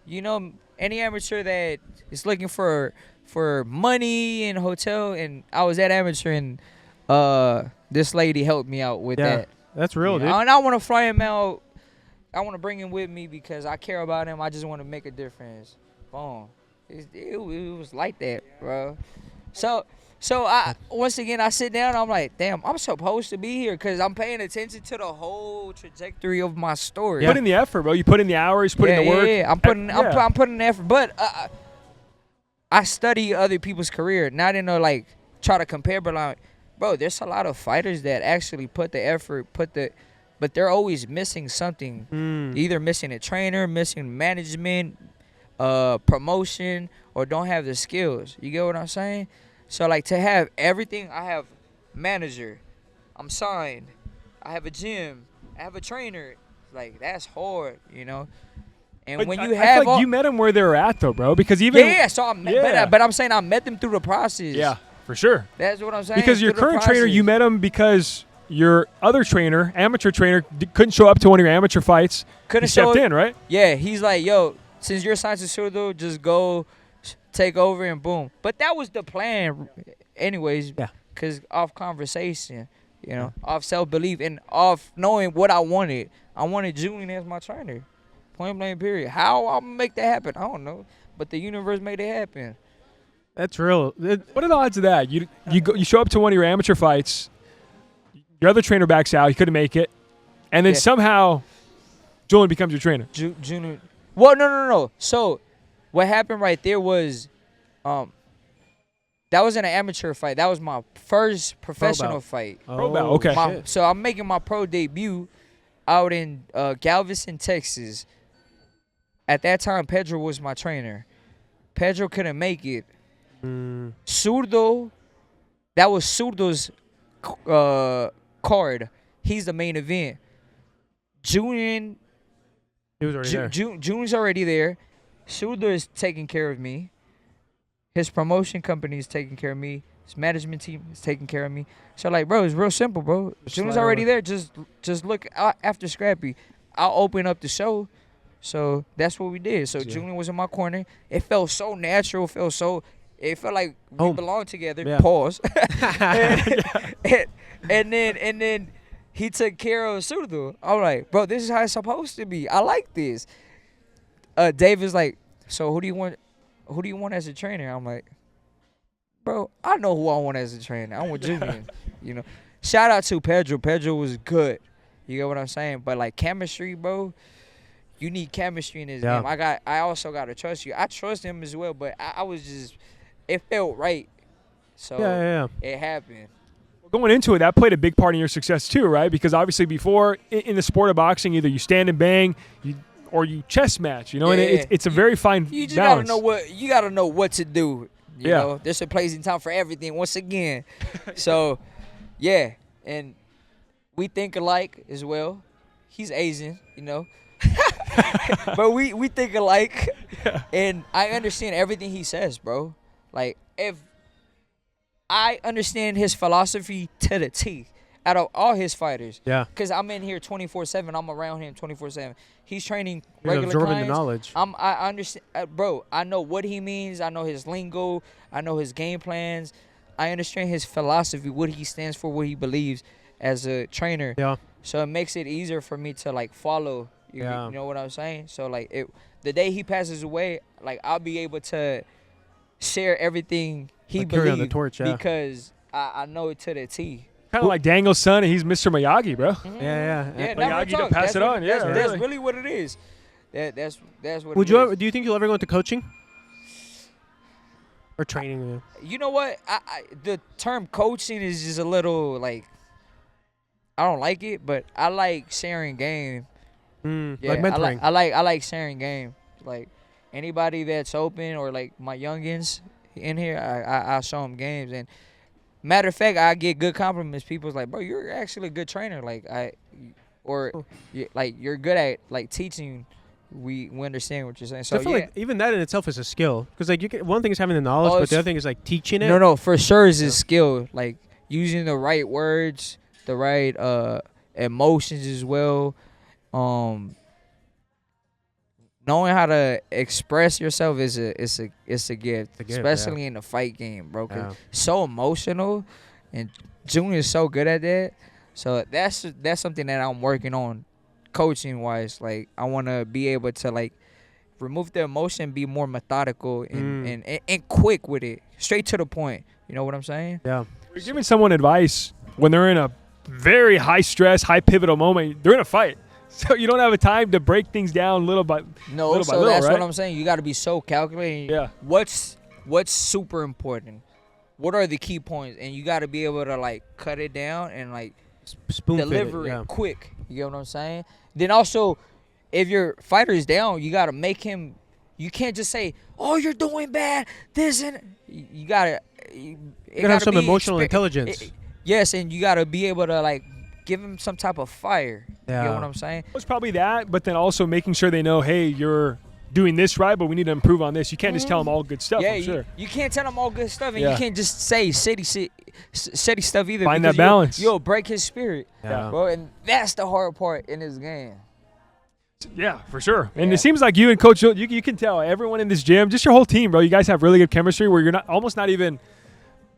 You know, any amateur that is looking for money in a hotel, and I was that amateur, and this lady helped me out with that. That's real, dude. And I want to fly him out. I want to bring him with me because I care about him. I just want to make a difference. Boom. It was like that, bro. So I once again I sit down. I'm like, damn, I'm supposed to be here because I'm paying attention to the whole trajectory of my story. Put in the effort, bro. You put in the hours, put in the work. Yeah. I'm putting the effort, but I study other people's career, not in a like try to compare, but like, bro, there's a lot of fighters that actually put the effort, but they're always missing something. Either missing a trainer, missing management, promotion, or don't have the skills. You get what I'm saying? So like to have everything, I have manager, I'm signed, I have a gym, I have a trainer. Like that's hard, you know. And But when I you feel have like you met them where they were at, though, bro. Because even so I met, but I'm saying I met them through the process. Yeah, for sure. That's what I'm saying. Because your through the current trainer, process. you met him because your other trainer, amateur trainer, couldn't show up to one of your amateur fights. Couldn't he stepped show in, right? Yeah, he's like, yo, since you're signed to Surdo, just go take over and boom. But that was the plan, anyways. Yeah. Because off conversation, you know, off self-belief, and off knowing what I wanted. I wanted Julian as my trainer. Point blank, period. How I'm gonna make that happen, I don't know. But the universe made it happen. That's real. What are the odds of that? You show up to one of your amateur fights, your other trainer backs out, you couldn't make it, and then somehow Julian becomes your trainer. Junior. Well, no. So what happened right there was, that wasn't an amateur fight. That was my first professional fight. Pro bout, okay. So I'm making my pro debut out in Galveston, Texas. At that time, Pedro was my trainer. Pedro couldn't make it. Surdo, that was Surdo's card. He's the main event. Julian, He was already there. Julian's already there. Surdo is taking care of me. His promotion company is taking care of me. His management team is taking care of me. So like, bro, it's real simple, bro. Julian's already there. Just look out after Scrappy. I'll open up the show. So that's what we did. So Julian was in my corner. It felt so natural. It felt like we belonged together. Yeah. Pause. and then he took care of Surdo. I'm like, bro, this is how it's supposed to be. I like this. David's like, so who do you want as a trainer? I'm like, bro, I know who I want as a trainer. I want Julian. You know, shout out to Pedro. Pedro was good. You get what I'm saying? But like chemistry, bro, you need chemistry in this game. I also gotta trust you. I trust him as well, but I was just, it felt right. So it happened. Going into it, that played a big part in your success too, right? Because obviously before, in the sport of boxing, either you stand and bang, or you chess match, you know, and it's a very fine you just balance. gotta know what to do. You know, there's a place and time for everything. Once again, so and we think alike as well. He's Asian, you know, but we think alike, and I understand everything he says, bro. Like if I understand his philosophy to the T. Out of all his fighters, because I'm in here 24/7. I'm around him 24/7. He's training regular absorbing clients. the knowledge. I understand, bro. I know what he means. I know his lingo. I know his game plans. I understand his philosophy, what he stands for, what he believes as a trainer. Yeah. So it makes it easier for me to like follow. You know what I'm saying? So like the day he passes away, like I'll be able to share everything he believes on the torch, because I know it to the T. Kind of like Daniel's son, and he's Mr. Miyagi, bro. Yeah, Miyagi to pass it on. That's really what it is. That's what. It is. Do you think you'll ever go into coaching? or training you? You know what? The term coaching is just a little like I don't like it, but I like sharing game. Like mentoring. I like sharing game. Like anybody that's open or like my youngins in here, I show them games. And matter of fact, I get good compliments. People's like, bro, you're actually a good trainer. Like like you're good at like teaching. We understand what you're saying. So I feel like even that in itself is a skill, because like one thing is having the knowledge, but the other thing is like teaching it. No, for sure is a skill. Like using the right words, the right emotions as well. Knowing how to express yourself is a gift, especially in the fight game, bro. 'Cause it's so emotional, and Junior is so good at that. So that's something that I'm working on, coaching wise. Like I want to be able to like remove the emotion, be more methodical and quick with it, straight to the point. You know what I'm saying? Yeah. You're giving someone advice when they're in a very high stress, high pivotal moment. They're in a fight. So you don't have a time to break things down little by little, so by little, that's right? what I'm saying. You got to be so calculating. Yeah. What's super important? What are the key points? And you got to be able to like cut it down and like deliver it quick. You get what I'm saying? Then also, if your fighter is down, you got to make him. You can't just say, "Oh, you're doing bad." This and you gotta. You gotta have some emotional intelligence. Yes, and you gotta be able to like give him some type of fire. Yeah. You get what I'm saying? It's probably that, but then also making sure they know, hey, you're doing this right, but we need to improve on this. You can't just tell them all good stuff. Yeah, I'm sure. You can't tell him all good stuff, and you can't just say shitty stuff either. Find that because balance. You'll break his spirit, Yeah. bro, and that's the hard part in this game. Yeah, for sure. And Yeah. it seems like you and Coach, you can tell everyone in this gym, just your whole team, bro. You guys have really good chemistry where you're almost not even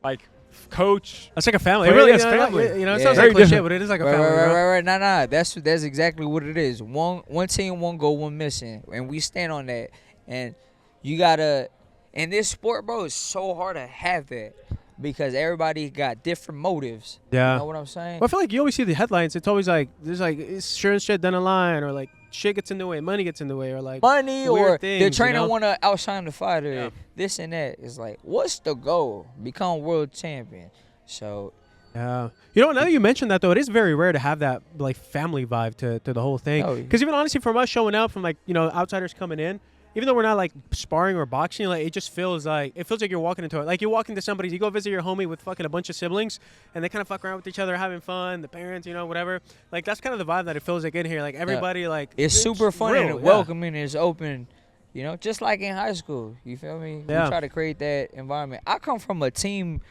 like coach. That's like a family. It Really is is family. You know, it Yeah. sounds Very like cliche, different. but it is like a family. Right. Nah. That's exactly what it is. One team, one goal, one mission, and we stand on that. And you gotta, in this sport, bro, it's so hard to have that because everybody got different motives. Yeah. You know what I'm saying? Well, I feel like you always see the headlines. It's always like there's like insurance shit down the line, or like shit gets in the way, money gets in the way, or like Money weird or things, the you trainer know? want to outshine the fighter. Yeah. This and that. It's like, what's the goal? Become world champion. So. Yeah. You know, now that you mentioned that, though, it is very rare to have that, like, family vibe to the whole thing. Oh, Because even honestly, from us showing up, from, like, you know, outsiders coming in, even though we're not, like, sparring or boxing, like, it just feels like you're walking into it. Like, you walk into somebody's, you go visit your homie with fucking a bunch of siblings, and they kind of fuck around with each other, having fun, the parents, you know, whatever. Like, that's kind of the vibe that it feels like in here. Like, everybody, like... It's super fun real, and welcoming. It's open. You know, just like in high school. You feel me? Yeah. We try to create that environment. I come from a team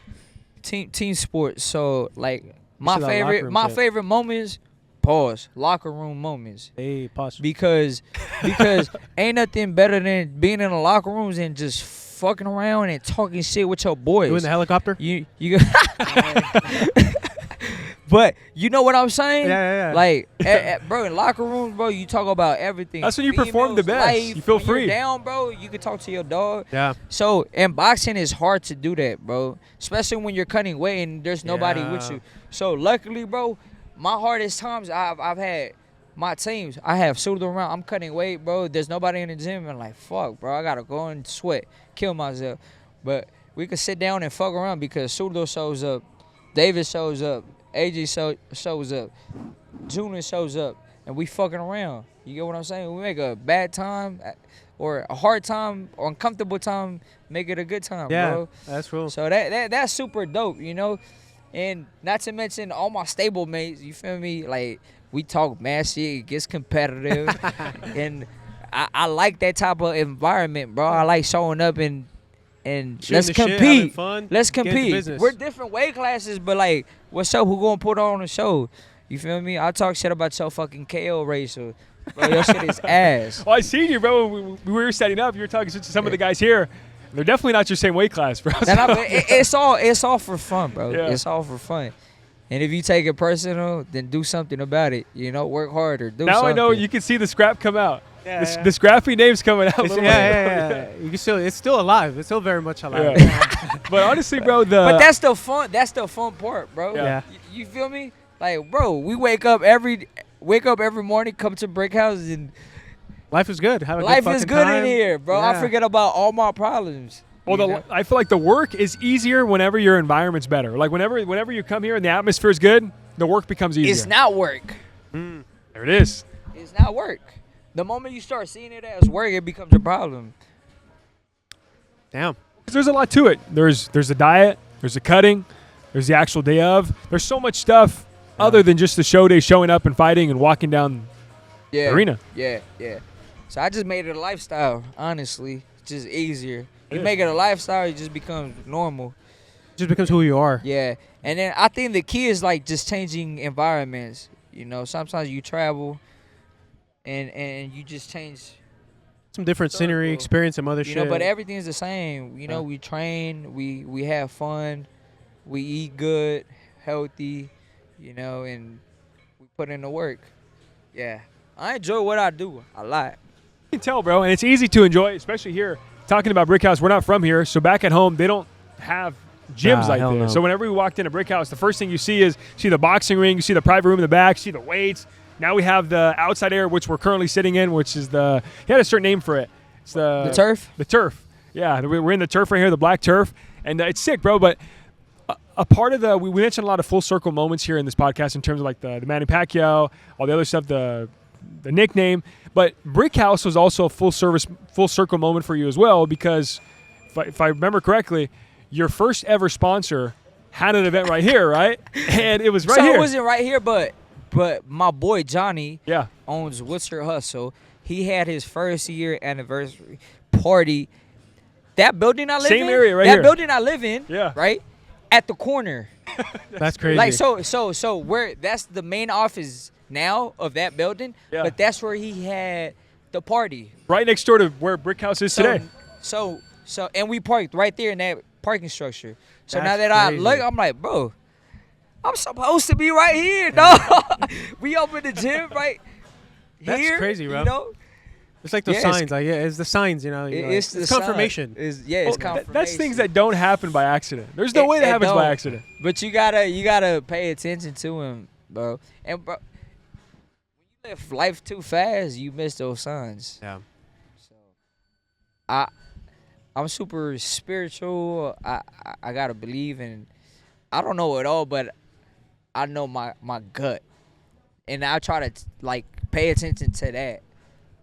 sport, so, like... My favorite moments, locker room moments. Hey, pause. Because ain't nothing better than being in the locker rooms and just fucking around and talking shit with your boys. You in the helicopter? You But you know what I'm saying? Yeah. Like, bro, in locker rooms, bro, you talk about everything. That's when you perform the Females, best. life, You feel when you're free. down, bro, you can talk to your dog. Yeah. So, in boxing, it's hard to do that, bro. Especially when you're cutting weight and there's nobody with you. So, luckily, bro, my hardest times I've had my teams. I have suited around. I'm cutting weight, bro. There's nobody in the gym. And like, fuck, bro, I got to go and sweat, kill myself. But we could sit down and fuck around because Sudo shows up, David shows up, AJ shows up, Junior shows up, and we fucking around. You get what I'm saying? We make a bad time or a hard time or uncomfortable time, make it a good time, bro. That's cool. So that's super dope, you know? And not to mention all my stable mates, you feel me? Like, we talk mad shit, it gets competitive. And I like that type of environment, bro. I like showing up and let's compete. Let's compete. We're different weight classes, but like, what's up? Who gonna put on the show? You feel me? I talk shit about your fucking KO racer. Bro, your shit is ass. Well, I seen you, bro. When we were setting up, you were talking to some of the guys here. They're definitely not your same weight class, bro. It's all for fun, bro. Yeah. It's all for fun. And if you take it personal, then do something about it. You know, work harder. Do now something. I know you can see the scrap come out. Yeah, The Scrappy name's coming out. Yeah. You can still, it's still alive. It's still very much alive. Yeah. But honestly, bro, But that's the fun. That's the fun part, bro. Yeah. You feel me? Like, bro, we wake up every morning, come to Brickhouse, and Life is good. Have a life good is fucking good time. in here, bro. I Yeah. forget about all my problems. Well, I feel like the work is easier whenever your environment's better. Like whenever you come here and the atmosphere is good, the work becomes easier. It's not work. There it is. It's not work. The moment you start seeing it as work, it becomes a problem. Damn. There's a lot to it. There's the diet. There's the cutting. There's the actual day of. There's so much stuff other than just the show day, showing up and fighting and walking down the arena. Yeah. So I just made it a lifestyle, honestly. It's just easier. You make it a lifestyle, it just becomes normal. It just becomes who you are. Yeah. And then I think the key is like just changing environments. You know, sometimes you travel and you just change Some different scenery, experience some other shit. You know, but everything's the same. You know, we train, we have fun, we eat good, healthy, you know, and we put in the work. Yeah. I enjoy what I do a lot. You can tell, bro, and it's easy to enjoy, especially here. Talking about Brickhouse, we're not from here, so back at home, they don't have gyms like this. no. So whenever we walked into Brickhouse, the first thing you see the boxing ring, you see the private room in the back, you see the weights. Now we have the outside area, which we're currently sitting in, which is he had a certain name for it. It's The turf? The turf. Yeah, we're in the turf right here, the black turf, and it's sick, bro. But a part of we mentioned a lot of full circle moments here in this podcast in terms of like the Manny Pacquiao, all the other stuff, the nickname. But Brickhouse was also a full circle moment for you as well, because if I remember correctly, your first ever sponsor had an event right here, right? And it was right here. So it wasn't right here, but my boy Johnny owns Worcester Hustle. He had his first year anniversary party. That building I live in. Same area right here. That building I live in. Yeah. Right? At the corner. That's crazy. Like so where that's the main office now of that building. Yeah. But that's where he had the party. Right next door to where Brickhouse is today. So and we parked right there in that parking structure. So That's now that crazy. I look, I'm like, bro, I'm supposed to be right here, dog. We open the gym right That's here. crazy, bro. You know? It's like those signs. It's the signs, you know. It's the confirmation. It's Well, confirmation. that's things that don't happen by accident. There's no way that happens by accident. But you gotta pay attention to him, bro. And bro, when you live life too fast, you miss those signs. Yeah. So I'm super spiritual. I gotta believe in. I don't know it all, but I know my gut, and I try to like pay attention to that.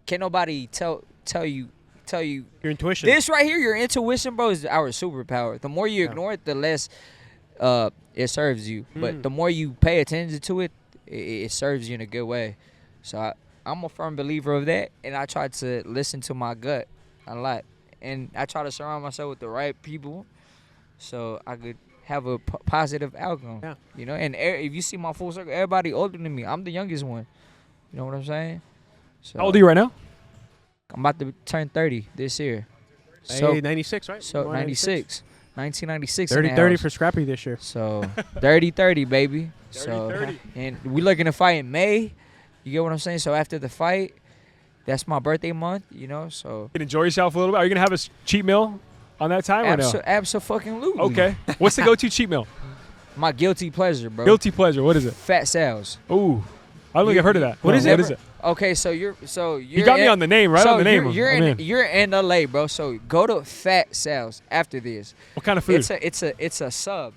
Can't nobody tell you Your intuition. this right here. Your intuition, bro, is our superpower. The more you ignore it, the less it serves you. But the more you pay attention to it, it serves you in a good way. So I'm a firm believer of that, and I try to listen to my gut a lot, and I try to surround myself with the right people, so I could have a positive outcome. Yeah. You know, and if you see my full circle, everybody older than me. I'm the youngest one. You know what I'm saying? So How old are you right now? I'm about to turn 30 this year. Hey, 96, right? So 96. 1996. 30 for Scrappy this year. So 30-30, baby. So 30-30. and we looking to fight in May. You get what I'm saying? So after the fight, that's my birthday month, you know. So You can enjoy yourself a little bit. Are you gonna have a cheat meal on that time or no? Absolutely. Okay. What's the go-to cheat meal? My guilty pleasure, bro. Guilty pleasure. What is it? Fat Sal's. Ooh, I don't think I've heard of that. What is it? What is it? Okay, so you're You got me on the name, right? so On the name. You're I'm in you're in LA, bro. So go to Fat Sal's after this. What kind of food? It's a sub,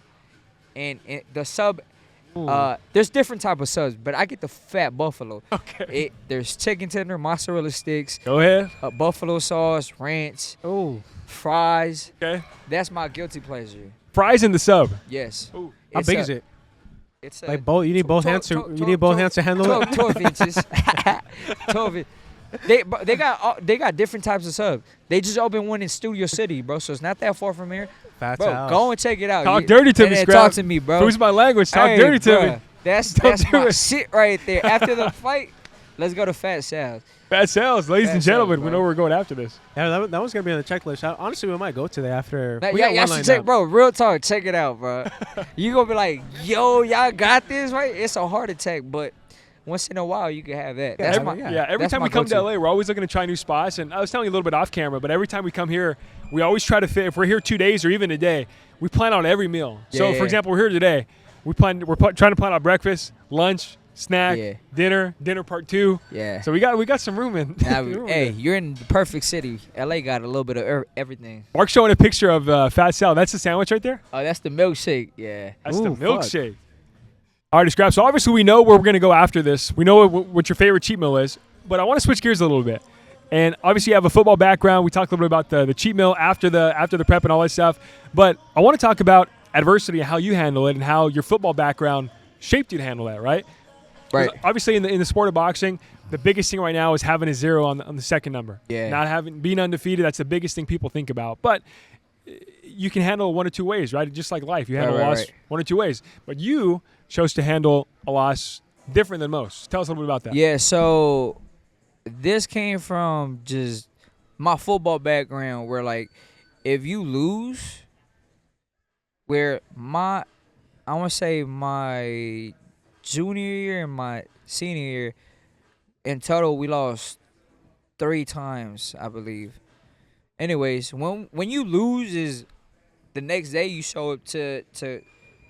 and the sub. There's different type of subs, but I get the Fat Buffalo. Okay. There's chicken tender, mozzarella sticks, Go ahead. buffalo sauce, ranch, Oh, fries. Okay. That's my guilty pleasure. Fries in the sub. Yes. Ooh. how big is it? It's Like both? You need both hands to. You need both hands to handle it. 12 inches. 12 inches. They got different types of subs. They just opened one in Studio City, bro. So it's not that far from here. Fat Bro, Sal's. go and check it out. Talk dirty to and me, then Scrap. Talk to me, bro. Food's my language. Talk Hey, dirty to bruh, me. That's Don't do my it. shit right there. After the fight, let's go to Fat Sal's. Bad sales, ladies Fat and gentlemen. Sal's, we bro. know where we're going after this. Yeah, that one's gonna be on the checklist. Honestly, we might go today after. Now, we yeah, got y'all one should lined check, up. bro. Real talk, check it out, bro. You gonna be like, yo, y'all got this, right? It's a heart attack, but once in a while you can have that. That's my Every that's time my we come to go-to. LA, we're always looking to try new spots. And I was telling you a little bit off camera, but every time we come here, we always try to fit. If we're here 2 days or even a day, we plan on every meal. So, Yeah. for example, we're here today. We're trying to plan out breakfast, lunch, snack, Yeah. dinner part 2. Yeah. So we got some room in. Now, room hey, there. you're in the perfect city. LA got a little bit of everything. Mark's showing a picture of Fat Sal. That's the sandwich right there? Oh, that's the milkshake. Yeah. That's the Ooh, fuck. milkshake. All right, Scrap. So obviously we know where we're going to go after this. We know what your favorite cheat meal is. But I want to switch gears a little bit. And obviously you have a football background. We talked a little bit about the cheat meal after the prep and all that stuff. But I want to talk about adversity and how you handle it and how your football background shaped you to handle that, right? Right. Obviously in the sport of boxing, the biggest thing right now is having a 0 on the second number. Yeah. Not being undefeated, that's the biggest thing people think about. But you can handle it one of two ways, right? Just like life. You handle a loss one of two ways. But you chose to handle a loss different than most. Tell us a little bit about that. Yeah, so this came from just my football background where, like, if you lose, where I want to say my junior year and my senior year, in total we lost 3 times, I believe. Anyways, when you lose is the next day you show up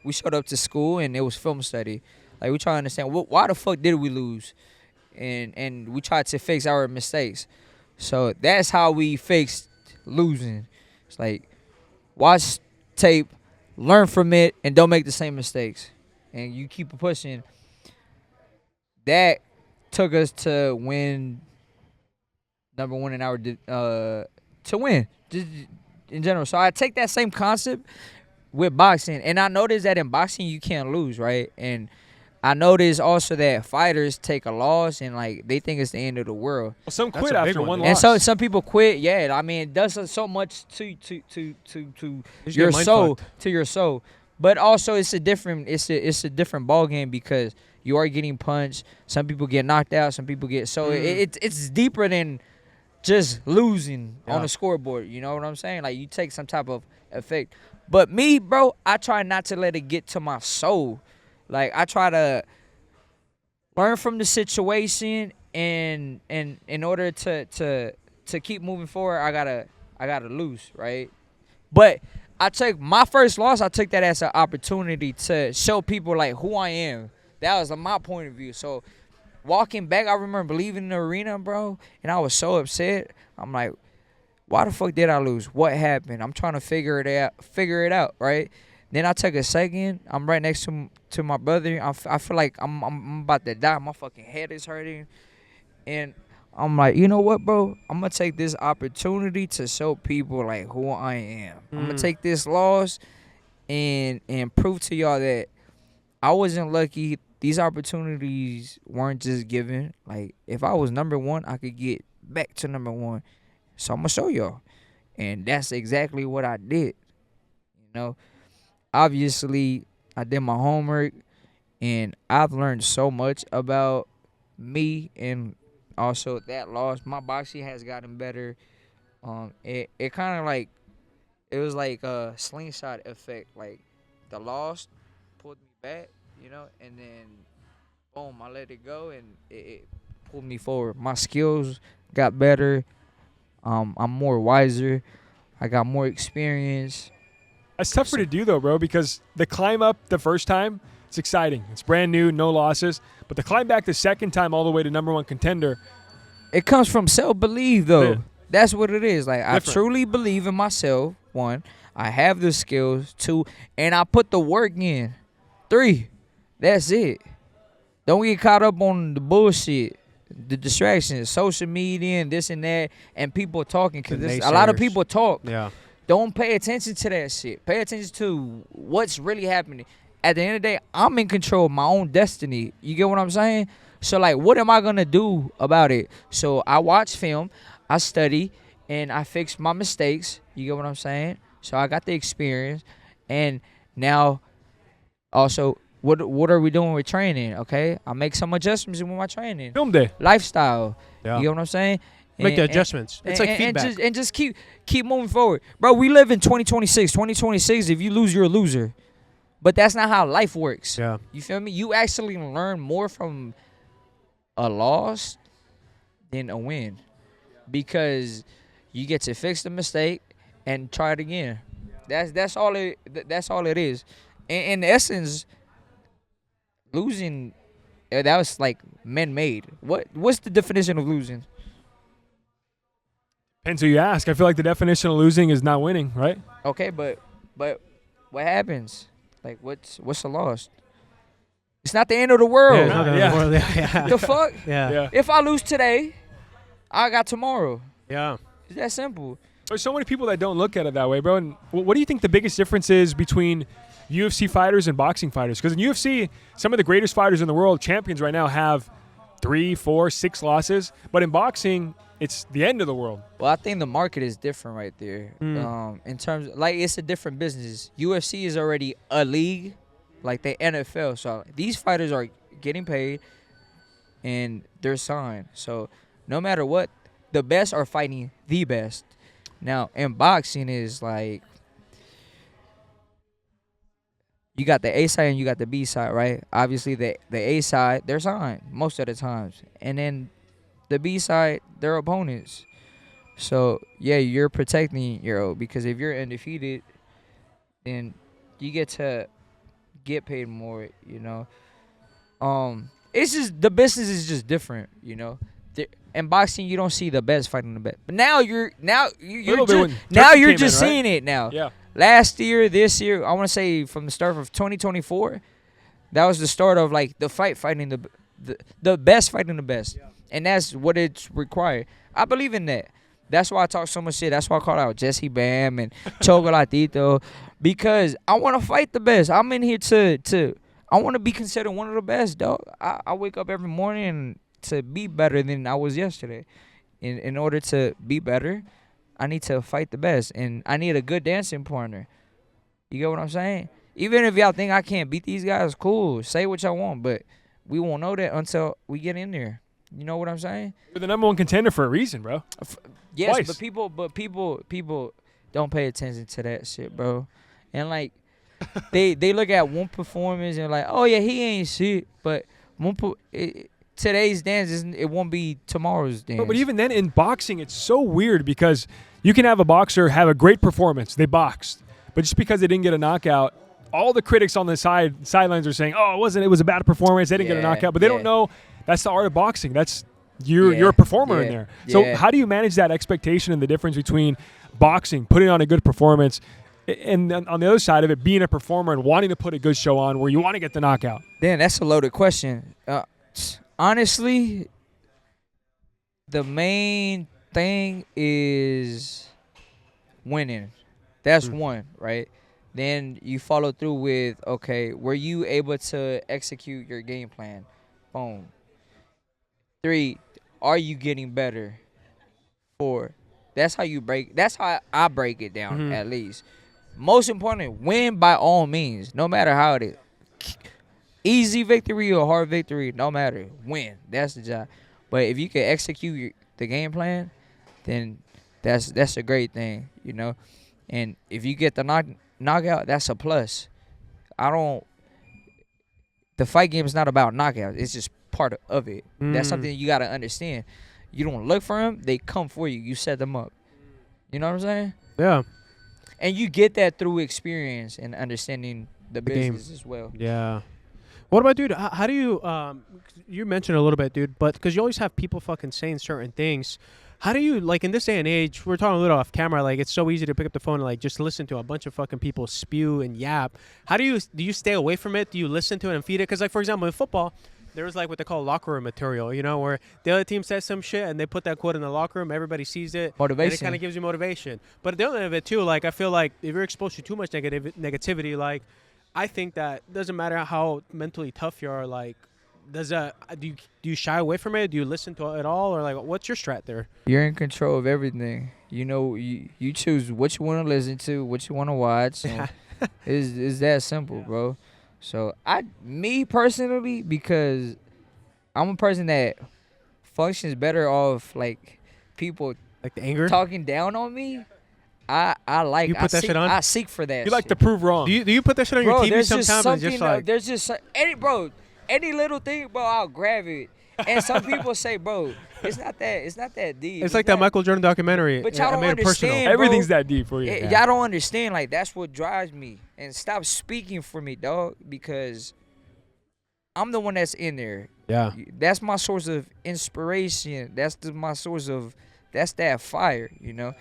we showed up to school and it was film study. Like, we try to understand why the fuck did we lose, and we tried to fix our mistakes. So that's how we fixed losing. It's like, watch tape, learn from it, and don't make the same mistakes. And you keep pushing. That took us to win number 1 in our to win just in general. So I take that same concept with boxing, and I noticed that in boxing you can't lose, right? And I noticed also that fighters take a loss and, like, they think it's the end of the world. Well, some That's quit a big after one, one dude. loss. And so some people quit. Yeah, I mean, it does so much to You your get mind soul, fucked. to your soul. But also it's a different ball game because you are getting punched. Some people get knocked out. Some people get it's deeper than just losing on Yeah. the scoreboard. You know what I'm saying? Like, you take some type of effect. But me, bro, I try not to let it get to my soul. Like, I try to learn from the situation, and in order to keep moving forward, I gotta lose, right? But I took my first loss. I took that as an opportunity to show people, like, who I am. That was my point of view. So walking back, I remember leaving the arena, bro, and I was so upset. I'm like, why the fuck did I lose? What happened? I'm trying to figure it out, right? Then I took a second. I'm right next to my brother. I feel like I'm about to die. My fucking head is hurting. And I'm like, you know what, bro? I'm going to take this opportunity to show people, like, who I am. I'm going to take this loss and prove to y'all that I wasn't lucky. These opportunities weren't just given. Like, if I was number 1, I could get back to number 1. So I'm going to show y'all. And that's exactly what I did. You know, obviously, I did my homework, and I've learned so much about me, and also that loss. My boxing has gotten better. It kind of like, it was like a slingshot effect. Like, the loss pulled me back, you know, and then boom, I let it go, and it pulled me forward. My skills got better. I'm more wiser. I got more experience. That's tougher to do, though, bro, because the climb up the first time, it's exciting. It's brand new, no losses. But the climb back the second time all the way to number 1 contender. It comes from self-belief, though. Yeah. That's what it is. Like, Different. I truly believe in myself, 1. I have the skills, 2. And I put the work in, 3. That's it. Don't get caught up on the bullshit, the distractions, social media and this and that, and people talking. Because a lot of naysayers. people talk. Yeah. Don't pay attention to that shit. Pay attention to what's really happening. At the end of the day, I'm in control of my own destiny. You get what I'm saying? So, like, what am I going to do about it? So I watch film, I study, and I fix my mistakes. You get what I'm saying? So I got the experience. And now, also, what are we doing with training, okay? I make some adjustments with my training. Film day. Lifestyle. Yeah. You get what I'm saying? Make the And- adjustments. It's like feedback. And just keep moving forward. Bro, we live in 2026. 2026, if you lose, you're a loser. But that's not how life works. Yeah. You feel me? You actually learn more from a loss than a win. Because you get to fix the mistake and try it again. That's all it is. In essence, losing That was like man-made. What's the definition of losing? Depends who you ask. I feel like the definition of losing is not winning, right? Okay, but what happens? Like what's a loss? It's not the end of the world. Yeah, it's not the end of the world. Yeah. The fuck? Yeah. Yeah. If I lose today, I got tomorrow. Yeah. It's that simple. There's so many people that don't look at it that way, bro. And what do you think the biggest difference is between UFC fighters and boxing fighters? Because in UFC, some of the greatest fighters in the world, champions right now, have 3, 4, 6 losses. But in boxing, it's the end of the world. Well, I think the market is different right there. In terms like it's a different business. UFC is already a league, like the NFL. So these fighters are getting paid and they're signed. So no matter what, the best are fighting the best. Now in boxing is like you got the A side and you got the B side, right? Obviously the A side, they're signed most of the times. And then the B side, their opponents. So yeah, you're protecting your because if you're undefeated, then you get to get paid more, you know. It's just the business is just different, you know. In boxing, you don't see the best fighting the best, but now you're just seeing it now. Yeah. Last year, this year, I want to say from the start of 2024, that was the start of like the fighting the best fighting the best, and that's what it's required. I believe in that. That's why I talk so much shit. That's why I call out Jesse Bam and Chocolatito, because I want to fight the best. I'm in here to I want to be considered one of the best, dog. I wake up every morning to be better than I was yesterday. In order to be better, I need to fight the best, and I need a good dancing partner. You get what I'm saying? Even if y'all think I can't beat these guys, cool. Say what y'all want, but we won't know that until we get in there. You know what I'm saying? You're the number one contender for a reason, bro. Yes, Twice. but people don't pay attention to that shit, bro. And like they look at one performance and like, oh yeah, he ain't shit. But today's dance it won't be tomorrow's dance. But even then, in boxing, it's so weird because you can have a boxer have a great performance. They boxed, but just because they didn't get a knockout, all the critics on the sidelines are saying, "Oh, it was a bad performance. They didn't get a knockout." But they don't know that's the art of boxing. That's you're a performer in there. So how do you manage that expectation and the difference between boxing, putting on a good performance, and on the other side of it, being a performer and wanting to put a good show on where you want to get the knockout? Damn, that's a loaded question. Honestly, the main thing is winning. That's one, right? Then you follow through with, okay, were you able to execute your game plan? Boom. 3, are you getting better? 4, that's how I break it down, at least. Most important, win by all means, no matter how it is. Easy victory or hard victory, no matter. Win. That's the job. But if you can execute the game plan, then that's a great thing, you know. And if you get the knockout, that's a plus. The fight game is not about knockouts. It's just part of it. That's something you got to understand. You don't look for them. They come for you. You set them up. You know what I'm saying? Yeah. And you get that through experience and understanding the business as well. Yeah. What about, dude, how do you, you mentioned a little bit, dude, but because you always have people fucking saying certain things. How do you, like, in this day and age, we're talking a little off camera, like, it's so easy to pick up the phone and, like, just listen to a bunch of fucking people spew and yap. How do you stay away from it? Do you listen to it and feed it? Because, like, for example, in football, there's, like, what they call locker room material, you know, where the other team says some shit and they put that quote in the locker room, everybody sees it. Motivation. And it kind of gives you motivation. But at the end of it, too, like, I feel like if you're exposed to too much negativity, like, I think that it doesn't matter how mentally tough you are, like, do you shy away from it? Do you listen to it at all? Or, like, what's your strat there? You're in control of everything. You know, you choose what you want to listen to, what you want to watch. It's that simple, bro. So, me personally, because I'm a person that functions better off, like, people like the anger talking down on me. I like. You put that shit on? I seek for that. You like to prove wrong. Do you put that shit on your TV sometimes? And just like, there's just any little thing, bro. I'll grab it. And some people say, bro, it's not that deep. It's like that Michael Jordan documentary. But y'all don't understand, bro. Everything's that deep for you. Y'all don't understand. Like, that's what drives me. And stop speaking for me, dog, because I'm the one that's in there. Yeah. That's my source of inspiration. My source of, that's that fire, you know.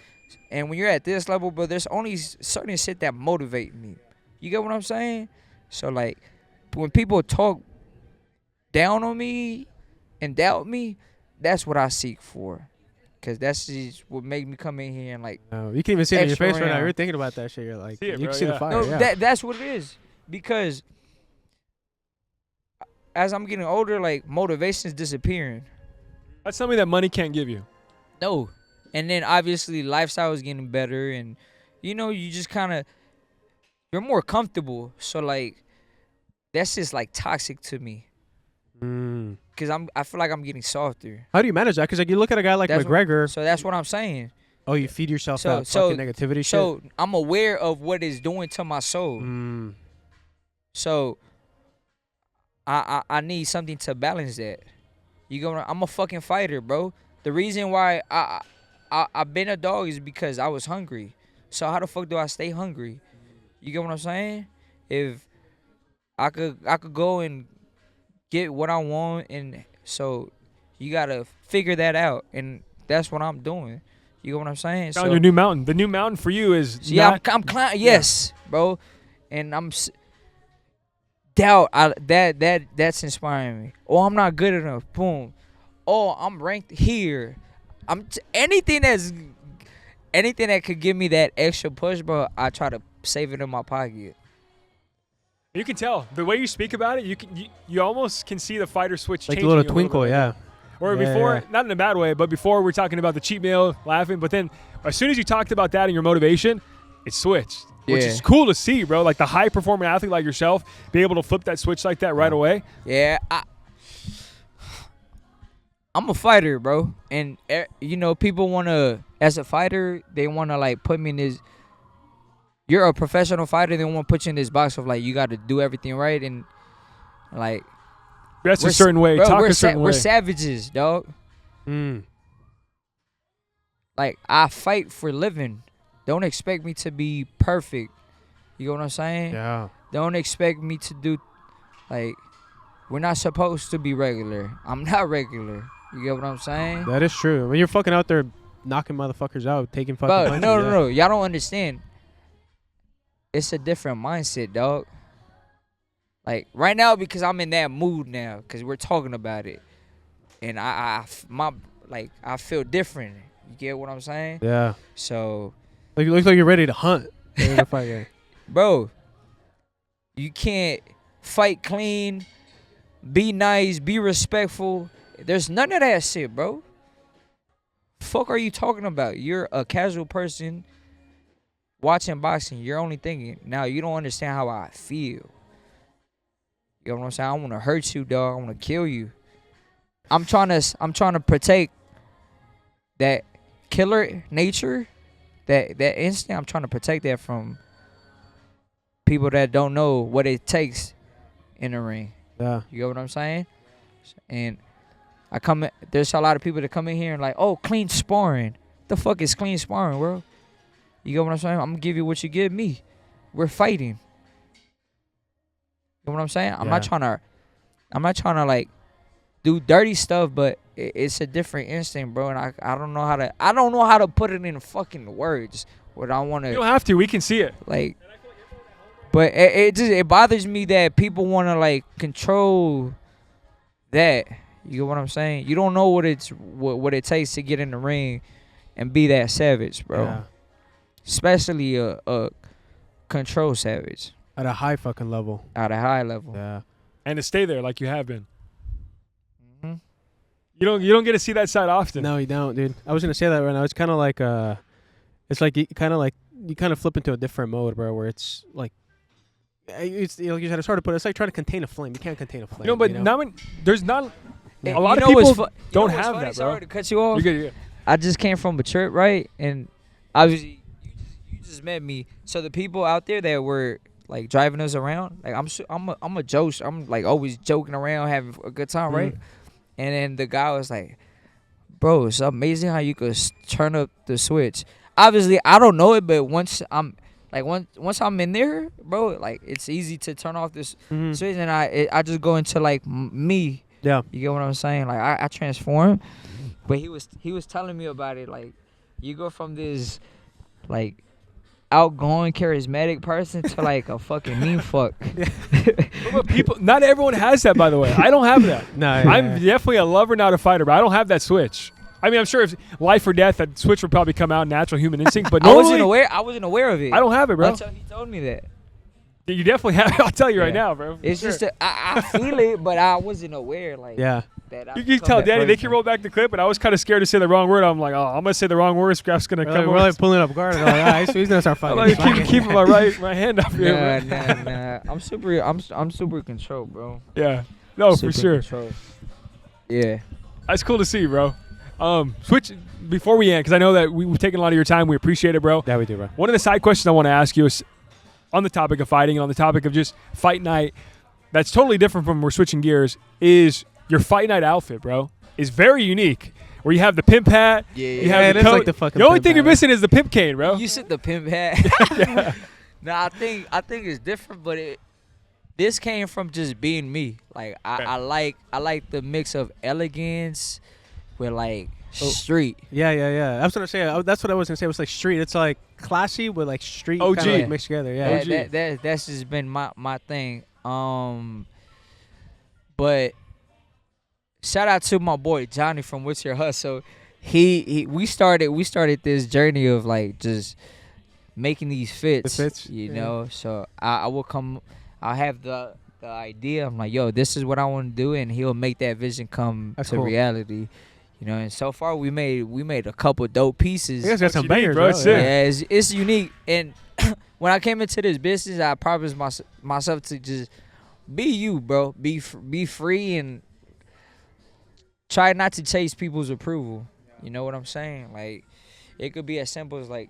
And when you're at this level, bro, there's only certain shit that motivate me. You get what I'm saying? So like, when people talk down on me and doubt me, that's what I seek for. Cause that's just what make me come in here and like. You can even see it in your extra face right now. round. You're thinking about that shit. You're like, See it, you bro, can see the yeah. fire. No, Yeah. that's what it is. Because as I'm getting older, like motivation's disappearing. That's something that money can't give you. No. And then obviously lifestyle is getting better, and you know, you just kind of, you're more comfortable. So like, that's just like toxic to me. Cause I feel like I'm getting softer. How do you manage that? Because like you look at a guy like McGregor. So that's what I'm saying. Oh, you feed yourself So- that so- fucking negativity shit. So I'm aware of what it's doing to my soul. So I need something to balance that. I'm a fucking fighter, bro. The reason why I've been a dog is because I was hungry. So how the fuck do I stay hungry? You get what I'm saying? If I could go and get what I want, and so you gotta figure that out, and that's what I'm doing. You get what I'm saying? Found your new mountain. The new mountain for you is Yeah, I'm climbing. Yes, bro, and doubt. That's inspiring me. Oh, I'm not good enough. Boom. Oh, I'm ranked here. Anything that could give me that extra push, bro. I try to save it in my pocket. You can tell the way you speak about it. You almost can see the fighter switch like a changing. little you twinkle, bit. yeah. Or Yeah, before, yeah. not in a bad way, but before we're talking about the cheat meal, laughing. But then as soon as you talked about that and your motivation, it switched, which Yeah. is cool to see, bro. Like the high performing athlete like yourself, be able to flip that switch like that right away. Yeah, I'm a fighter, bro, and you know, people wanna, as a fighter, they wanna like put me in this. You're a professional fighter. They want to put you in this box of like, you got to do everything right, and like That's we're a certain way. bro, Talk we're a certain way. We're savages, dog. Like, I fight for living. Don't expect me to be perfect. You know what I'm saying? Yeah. Don't expect me to do, like, we're not supposed to be regular. I'm not regular. You get what I'm saying? That is true. When you're fucking out there knocking motherfuckers out, taking fucking But punches. no. Y'all don't understand. It's a different mindset, dog. Like, right now, because I'm in that mood now, because we're talking about it. And I feel different. You get what I'm saying? Yeah. So, Like, it looks like you're ready to hunt. In the fight game. bro, you can't fight clean, be nice, be respectful. There's none of that shit, bro. Fuck are you talking about? You're a casual person watching boxing. You're only thinking. Now, you don't understand how I feel. You know what I'm saying? I want to hurt you, dog. I want to kill you. I'm trying to protect that killer nature, that instinct. I'm trying to protect that from people that don't know what it takes in the ring. Yeah. You get what I'm saying? And there's a lot of people that come in here and like, oh, clean sparring. The fuck is clean sparring, bro? You get what I'm saying? I'm gonna give you what you give me. We're fighting. You know what I'm saying? I'm not trying to like do dirty stuff, but it's a different instinct, bro. And I don't know how to put it in fucking words. What I want to. You don't have to. We can see it. Like, but it bothers me that people want to like control that. You get what I'm saying? You don't know what it takes to get in the ring and be that savage, bro. Yeah. Especially a control savage At a high fucking level. at a high level. Yeah. And to stay there like you have been. Mm-hmm. You don't get to see that side often. No, you don't, dude. I was gonna say that right now. It's kind of like it's like you kind of flip into a different mode, bro, where it's like it's like you said, it's hard to put. It's like trying to contain a flame. You can't contain a flame. But now there's not a And lot you of know what's people don't you know what's have funny? that, bro. Sorry to cut you off. You're good. I just came from a trip, right? And obviously, you just met me. So the people out there that were like driving us around, like I'm a joke. I'm like always joking around, having a good time, right? And then the guy was like, "Bro, it's amazing how you could turn up the switch." Obviously, I don't know it, but once I'm in there, bro, like it's easy to turn off this switch, and I just go into like me. Yeah. You get what I'm saying? Like I transformed, but he was telling me about it. Like you go from this like outgoing, charismatic person to like a fucking mean fuck. But people, not everyone has that, by the way. I don't have that. No, I'm definitely a lover, not a fighter, but I don't have that switch. I mean, I'm sure if life or death, that switch would probably come out, natural human instinct. But I normally, wasn't aware of it. I don't have it, bro. Until he told me that. You definitely have it. I'll tell you right Yeah. now, bro. It's Sure. just I feel it, but I wasn't aware. Like Yeah. that. You can tell Danny, they can roll back the clip, but I was kind of scared to say the wrong word. I'm like, oh, I'm going to say the wrong word. Scrap's going to come We're over. like pulling up guard. Like, all right, so he's gonna start I'm fighting. like, keeping my hand up here, bro. Nah. I'm super controlled, bro. Yeah. No, Super for sure. controlled. Yeah. That's cool to see, bro. Switch before we end, because I know that we've taken a lot of your time. We appreciate it, bro. Yeah, we do, bro. One of the side questions I want to ask you is on the topic of fighting and on the topic of just fight night, that's totally different from we're switching gears, is your fight night outfit, bro, is very unique. Where you have the pimp hat, you have it the is coat. like the fucking only pimp thing hat, you're right? missing is the pimp cane, bro. You said the pimp hat. Yeah. Nah, I think it's different, but this came from just being me. Like I like the mix of elegance with like street. Yeah. I was gonna say that's what I was gonna say. It was like street. It's like classy with like street OG. kind of like mixed together. Yeah. That's just been my thing. But shout out to my boy Johnny from What's Your Hustle. We started this journey of like just making these fits. You know. So I will come. I have the idea. I'm like, yo, this is what I want to do, and he'll make that vision come That's to cool. reality. You know, and so far we made a couple dope pieces. You guys got some What you need, bangers, bro. bro. It's sick. Yeah, it's unique. And when I came into this business, I promised myself to just be you, bro. Be free and try not to chase people's approval. You know what I'm saying? Like, it could be as simple as like,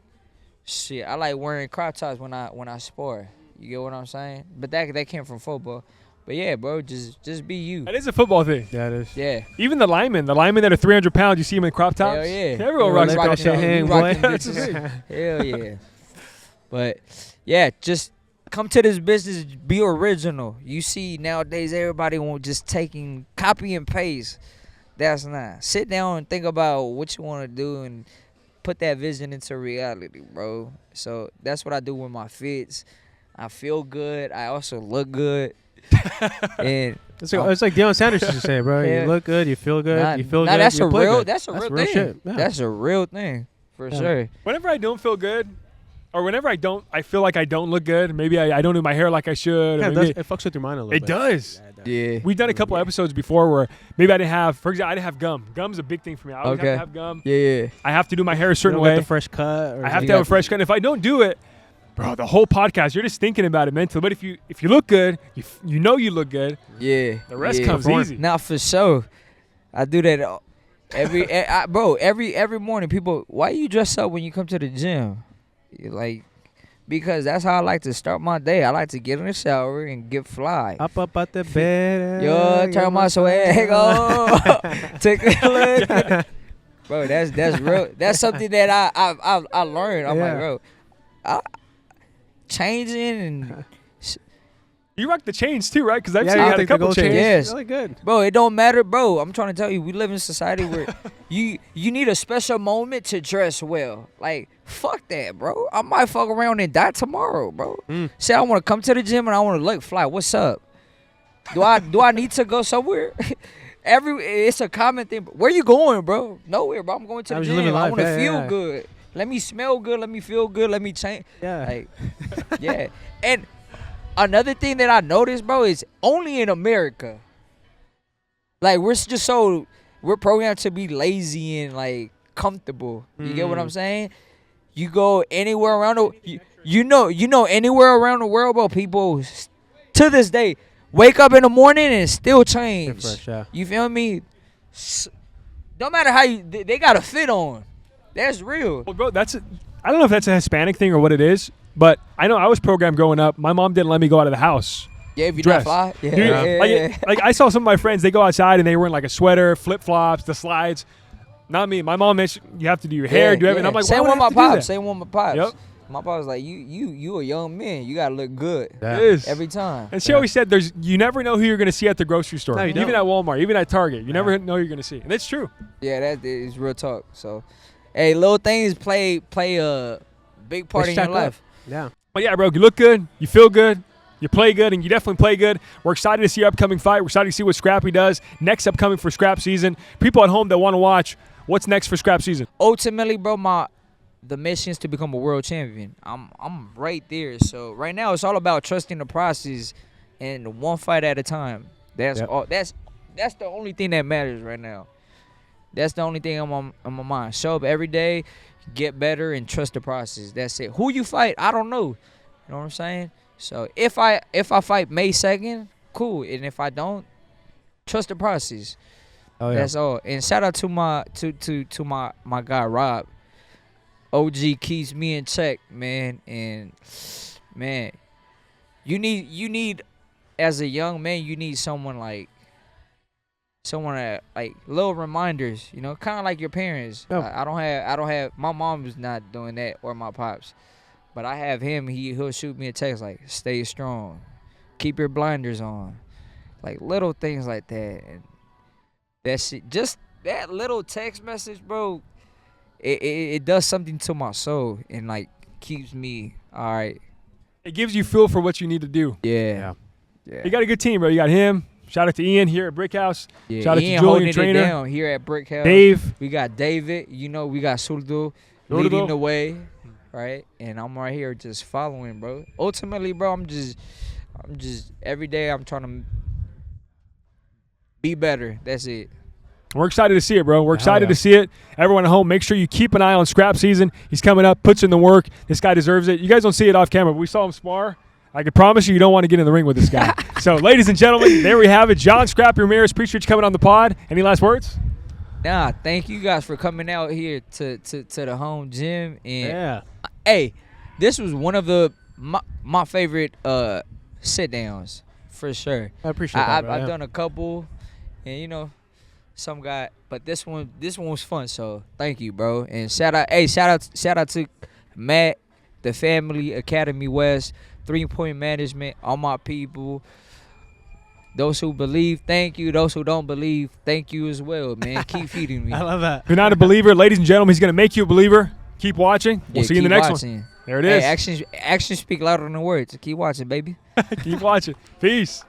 shit, I like wearing crop tops when I spar. You get what I'm saying? But that came from football. But yeah, bro, just be you. That is a football thing. Yeah, it is. Yeah. Even the linemen that are 300 pounds, you see them in crop tops. Hell yeah. Everyone rocks let crop that shit tops. hang, We rock boy. them bitches. Hell yeah. But yeah, just come to this business, be original. You see nowadays everybody want just taking copy and paste. That's not. Sit down and think about what you want to do and put that vision into reality, bro. So that's what I do with my fits. I feel good. I also look good. And It's like Deion Sanders used to say, bro. Yeah. You look good, you feel good, you feel good. That's you a play real. good. That's a real thing. shit. Yeah. That's a real thing for sure. Whenever I don't feel good, or whenever I feel like I don't look good, maybe I don't do my hair like I should. Yeah, or it, maybe does, it fucks with your mind a little it bit. does. Yeah. We've done a couple episodes before where maybe I didn't have, for example, I didn't have gum. Gum's a big thing for me. I always have Okay. to have gum. Yeah. I have to do my hair a certain You don't way. get the fresh cut. Or I have You to have a got- fresh cut. And if I don't do it, bro, the whole podcast, you're just thinking about it mentally. But if you look good, you know you look good. Yeah. The rest yeah. comes easy. Now for sure, I do that every morning. People, why you dress up when you come to the gym? You're like, because that's how I like to start my day. I like to get in the shower and get fly. Up out the bed. Yo, turn my swag on. Take a look. Bro, that's real. That's something that I learned. I'm like, Yeah. bro, changing and You rock the chains too, right? Because I've Yeah, seen you you got had a couple gold chains. chains. Yes. Really good. bro, it don't matter, bro. I'm trying to tell you, we live in a society where you need a special moment to dress well. Like, fuck that, bro. I might fuck around and die tomorrow, bro. Say I want to come to the gym and I want to look fly. What's up? Do I need to go somewhere? It's a common thing. Where you going, bro? Nowhere, bro. I'm going to I the was gym. living I life. want to Yeah, feel yeah. good. Let me smell good. Let me feel good. Let me change. Yeah. Like, yeah. And another thing that I noticed, bro, is only in America. Like, we're programmed to be lazy and like comfortable. You get what I'm saying? You go anywhere around you know anywhere around the world, bro. People to this day wake up in the morning and still change. Fresh, yeah. You feel me? Don't matter how they got a fit on. That's real. Well, bro, I don't know if that's a Hispanic thing or what it is, but I know I was programmed growing up. My mom didn't let me go out of the house. Yeah, if you Dress. not fly. Yeah, Dude, yeah. like I saw some of my friends, they go outside and they wearing like a sweater, flip flops, the slides. Not me. My mom mentioned you have to do your hair, do everything. I'm like, same why would with I my have to do pops. that? Same with my pops. Yep. My boss was like, you a young man. You gotta look good Yeah. It is. every time. And she always said, you never know who you're going to see at the grocery store. No, you Even don't. at Walmart, even at Target. You Yeah. never know who you're going to see. And it's true. Yeah, that is real talk. So, hey, little things play a big part They in your stack up. life. Yeah. But yeah, bro, you look good, you feel good, you play good, and you definitely play good. We're excited to see your upcoming fight. We're excited to see what Scrappy does next upcoming for Scrap season. People at home that want to watch, what's next for Scrap season? Ultimately, bro, the mission is to become a world champion. I'm right there. So right now it's all about trusting the process and one fight at a time. That's Yep. all. That's the only thing that matters right now. That's the only thing on my mind. Show up every day, get better, and trust the process. That's it. Who you fight, I don't know. You know what I'm saying? So if I fight May 2nd, cool. And if I don't, trust the process. Oh yeah. That's all. And shout out to my guy Rob. OG keeps me in check, man. And man, you need as a young man, you need someone that like little reminders, you know, kind of like your parents. Oh. I don't have my mom is not doing that, or my pops, but I have him. He'll shoot me a text like, stay strong, keep your blinders on, like little things like that. And that shit, just that little text message, bro, it does something to my soul and like keeps me all right. It gives you fuel for what you need to do. Yeah. You got a good team, bro. You got him. Shout out to Ian here at Brickhouse. Yeah, Shout out Ian to Julian holding Trainer. it down here at Brickhouse. Dave. We got David. You know, we got Surdo leading the way, right? And I'm right here just following, bro. Ultimately, bro, I'm just every day I'm trying to be better. That's it. We're excited to see it, bro. We're excited yeah. to see it. Everyone at home, make sure you keep an eye on Scrap season. He's coming up, puts in the work. This guy deserves it. You guys don't see it off camera, but we saw him spar. I can promise you don't want to get in the ring with this guy. So, ladies and gentlemen, there we have it. John Scrappy Ramirez, appreciate you coming on the pod. Any last words? Nah, thank you guys for coming out here to the home gym. And Yeah. hey, this was one of my favorite sit downs for sure. I appreciate that. Bro. I've Yeah. done a couple, and you know, some guy, but this one was fun. So thank you, bro. And shout out to Matt, the family, Academy West, 3-point management, all my people. Those who believe, thank you. Those who don't believe, thank you as well, man. Keep feeding me. I love that. If you're not a believer, ladies and gentlemen, he's going to make you a believer. Keep watching. We'll Yeah, see you in the keep next watching. one. There it is. Hey, actions speak louder than words. Keep watching, baby. Keep watching. Peace.